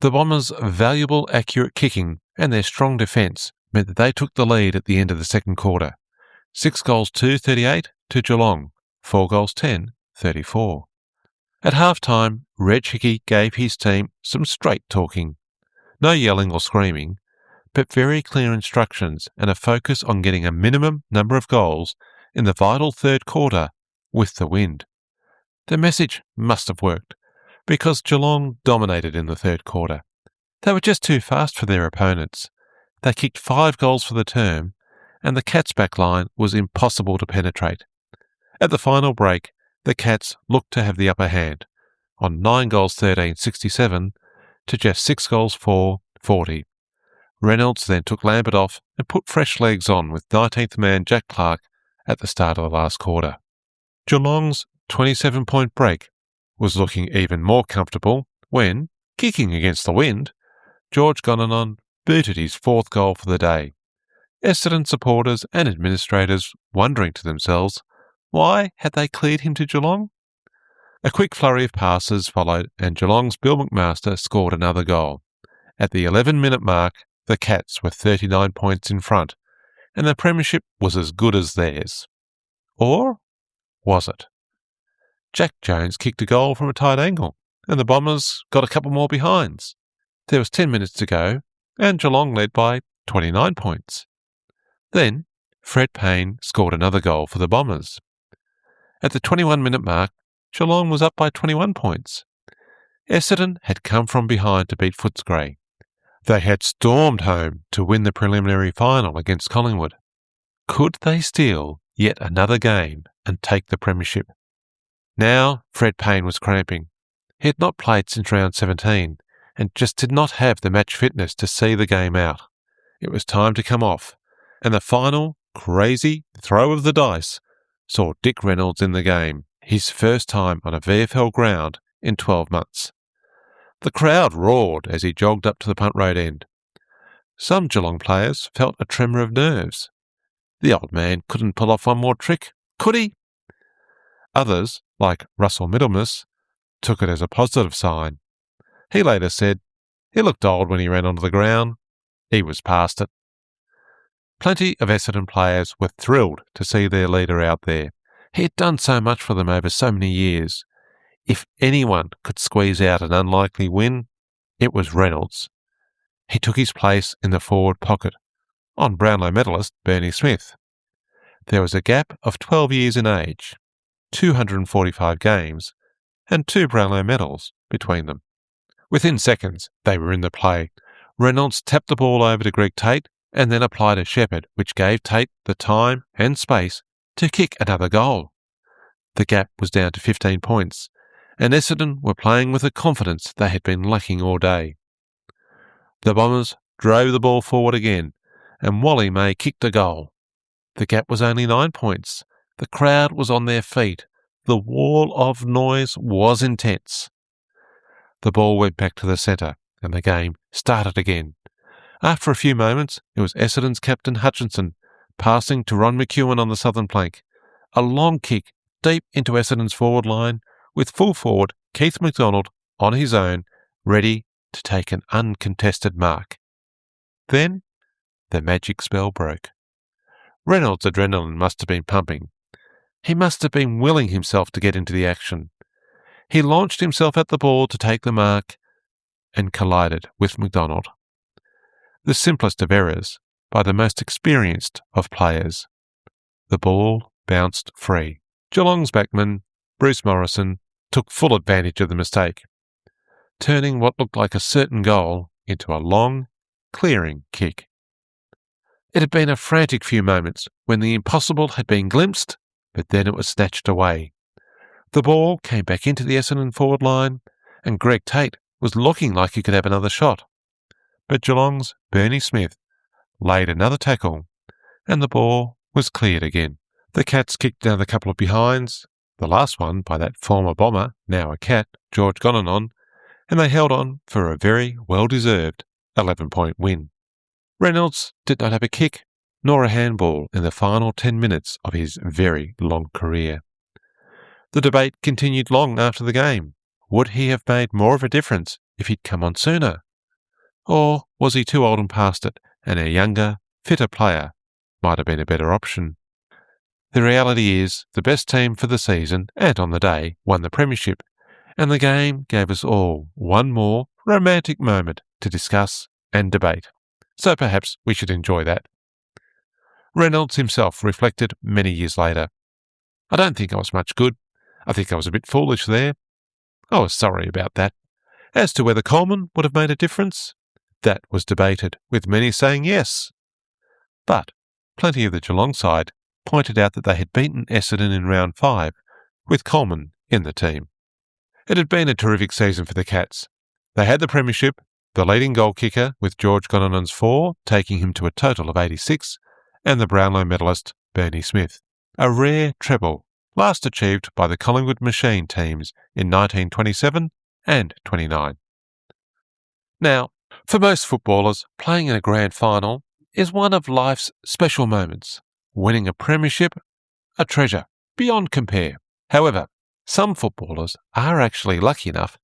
A: The Bombers' valuable accurate kicking and their strong defence meant that they took the lead at the end of the second quarter. 6 goals 2-38 to Geelong, 4 goals 10-34. At half-time, Reg Hickey gave his team some straight talking. No yelling or screaming, but very clear instructions and a focus on getting a minimum number of goals in the vital third quarter with the wind. The message must have worked, because Geelong dominated in the third quarter. They were just too fast for their opponents. They kicked 5 goals for the term, and the Cats' back line was impossible to penetrate. At the final break, the Cats looked to have the upper hand, on 9 goals 13-67 to just 6 goals 4-40. Reynolds then took Lambert off and put fresh legs on with 19th man Jack Clark at the start of the last quarter. Geelong's 27-point break was looking even more comfortable when, kicking against the wind, George Gonanon booted his 4th goal for the day. Essendon supporters and administrators wondering to themselves, why had they cleared him to Geelong? A quick flurry of passes followed and Geelong's Bill McMaster scored another goal. At the 11-minute mark, the Cats were 39 points in front, and the premiership was as good as theirs. Or was it? Jack Jones kicked a goal from a tight angle, and the Bombers got a couple more behinds. There was 10 minutes to go, and Geelong led by 29 points. Then, Fred Payne scored another goal for the Bombers. At the 21-minute mark, Geelong was up by 21 points. Essendon had come from behind to beat Footscray. They had stormed home to win the preliminary final against Collingwood. Could they steal yet another game and take the premiership? Now Fred Payne was cramping. He had not played since round 17 and just did not have the match fitness to see the game out. It was time to come off, and the final, crazy throw of the dice saw Dick Reynolds in the game, his first time on a VFL ground in 12 months. The crowd roared as he jogged up to the punt road end. Some Geelong players felt a tremor of nerves. The old man couldn't pull off one more trick, could he? Others, like Russell Middlemas, took it as a positive sign. He later said, he looked old when he ran onto the ground. He was past it. Plenty of Essendon players were thrilled to see their leader out there. He had done so much for them over so many years. If anyone could squeeze out an unlikely win, it was Reynolds. He took his place in the forward pocket, on Brownlow medalist Bernie Smith. There was a gap of 12 years in age, 245 games, and 2 Brownlow medals between them. Within seconds, they were in the play. Reynolds tapped the ball over to Greg Tate and then applied a shepherd, which gave Tate the time and space to kick another goal. The gap was down to 15 points, and Essendon were playing with a confidence they had been lacking all day. The Bombers drove the ball forward again, and Wally May kicked a goal. The gap was only 9 points. The crowd was on their feet. The wall of noise was intense. The ball went back to the centre, and the game started again. After a few moments, it was Essendon's captain Hutchinson passing to Ron McEwen on the southern flank. A long kick deep into Essendon's forward line, with full forward Keith McDonald on his own, ready to take an uncontested mark. Then the magic spell broke. Reynolds' adrenaline must have been pumping. He must have been willing himself to get into the action. He launched himself at the ball to take the mark, and collided with McDonald. The simplest of errors by the most experienced of players. The ball bounced free. Geelong's backman, Bruce Morrison, took full advantage of the mistake, turning what looked like a certain goal into a long, clearing kick. It had been a frantic few moments when the impossible had been glimpsed, but then it was snatched away. The ball came back into the Essendon forward line, and Greg Tate was looking like he could have another shot. But Geelong's Bernie Smith laid another tackle, and the ball was cleared again. The Cats kicked another couple of behinds, the last one by that former Bomber, now a Cat, George Gonanon, and they held on for a very well-deserved 11-point win. Reynolds did not have a kick nor a handball in the final 10 minutes of his very long career. The debate continued long after the game. Would he have made more of a difference if he'd come on sooner? Or was he too old and past it, and a younger, fitter player might have been a better option? The reality is, the best team for the season and on the day won the Premiership, and the game gave us all one more romantic moment to discuss and debate. So perhaps we should enjoy that. Reynolds himself reflected many years later. I don't think I was much good. I think I was a bit foolish there. I was sorry about that. As to whether Coleman would have made a difference, that was debated, with many saying yes. But plenty of the Geelong side pointed out that they had beaten Essendon in round 5, with Coleman in the team. It had been a terrific season for the Cats. They had the Premiership, the leading goal kicker with George Gonanon's 4, taking him to a total of 86, and the Brownlow medalist Bernie Smith. A rare treble, last achieved by the Collingwood Machine teams in 1927 and 29. Now, for most footballers, playing in a grand final is one of life's special moments. Winning a premiership, a treasure, beyond compare. However, some footballers are actually lucky enough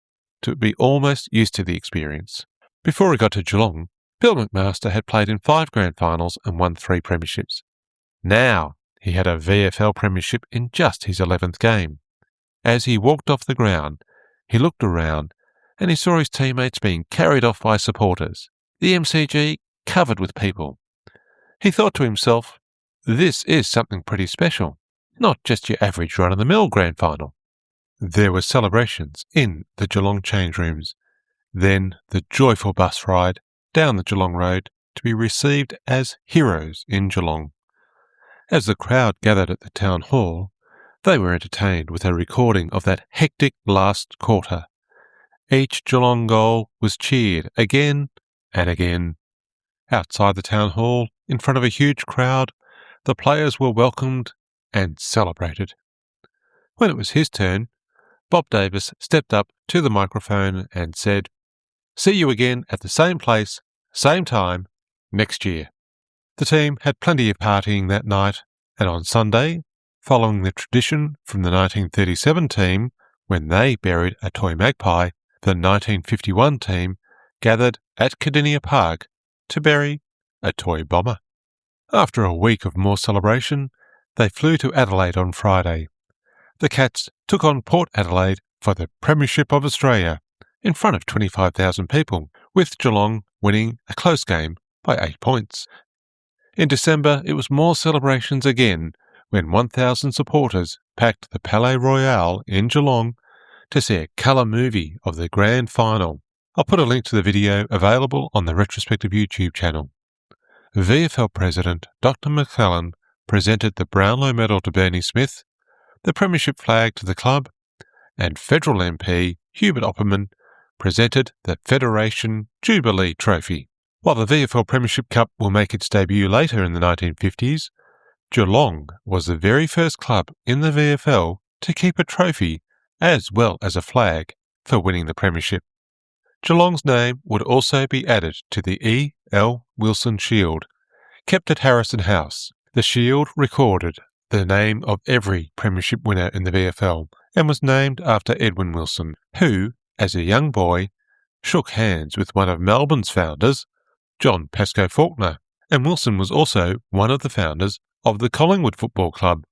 A: to be almost used to the experience. Before he got to Geelong, Bill McMaster had played in 5 grand finals and won 3 premierships. Now he had a VFL Premiership in just his 11th game. As he walked off the ground, he looked around and he saw his teammates being carried off by supporters, the MCG covered with people. He thought to himself, this is something pretty special, not just your average run-of-the-mill grand final. There were celebrations in the Geelong change rooms, then the joyful bus ride down the Geelong Road to be received as heroes in Geelong. As the crowd gathered at the town hall, they were entertained with a recording of that hectic last quarter. Each Geelong goal was cheered again and again. Outside the town hall, in front of a huge crowd, the players were welcomed and celebrated. When it was his turn, Bob Davis stepped up to the microphone and said, "See you again at the same place, same time, next year." The team had plenty of partying that night, and on Sunday, following the tradition from the 1937 team when they buried a toy magpie, the 1951 team gathered at Cardinia Park to bury a toy bomber. After a week of more celebration, they flew to Adelaide on Friday. The Cats took on Port Adelaide for the Premiership of Australia in front of 25,000 people, with Geelong winning a close game by 8 points. In December, it was more celebrations again when 1,000 supporters packed the Palais Royal in Geelong to see a colour movie of the grand final. I'll put a link to the video available on the Retrospective YouTube channel. VFL President Dr. McClellan presented the Brownlow Medal to Bernie Smith, the Premiership flag to the club, and Federal MP Hubert Opperman presented the Federation Jubilee Trophy. While the VFL Premiership Cup will make its debut later in the 1950s, Geelong was the very first club in the VFL to keep a trophy as well as a flag for winning the Premiership. Geelong's name would also be added to the E. L. Wilson Shield, kept at Harrison House. The shield recorded the name of every Premiership winner in the VFL and was named after Edwin Wilson, who, as a young boy, shook hands with one of Melbourne's founders, John Pascoe Faulkner, and Wilson was also one of the founders of the Collingwood Football Club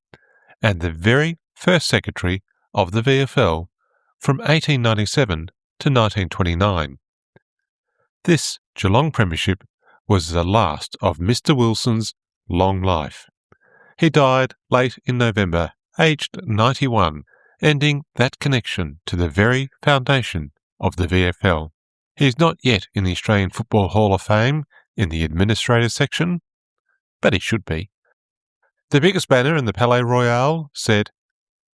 A: and the very first secretary of the VFL from 1897 to 1929. This Geelong Premiership was the last of Mr. Wilson's long life. He died late in November, aged 91, ending that connection to the very foundation of the VFL. He is not yet in the Australian Football Hall of Fame in the administrators section, but he should be. The biggest banner in the Palais Royal said,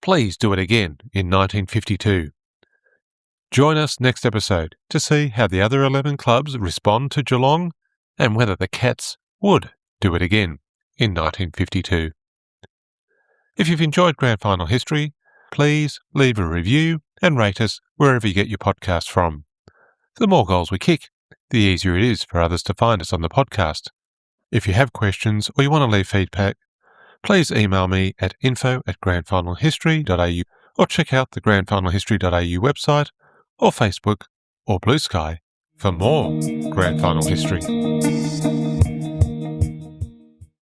A: "Please do it again" in 1952. Join us next episode to see how the other 11 clubs respond to Geelong and whether the Cats would do it again in 1952. If you've enjoyed Grand Final history, please leave a review and rate us wherever you get your podcasts from. The more goals we kick, the easier it is for others to find us on the podcast. If you have questions or you want to leave feedback, please email me at info@grandfinalhistory.au or check out the grandfinalhistory.au website or Facebook or Blue Sky for more Grand Final history.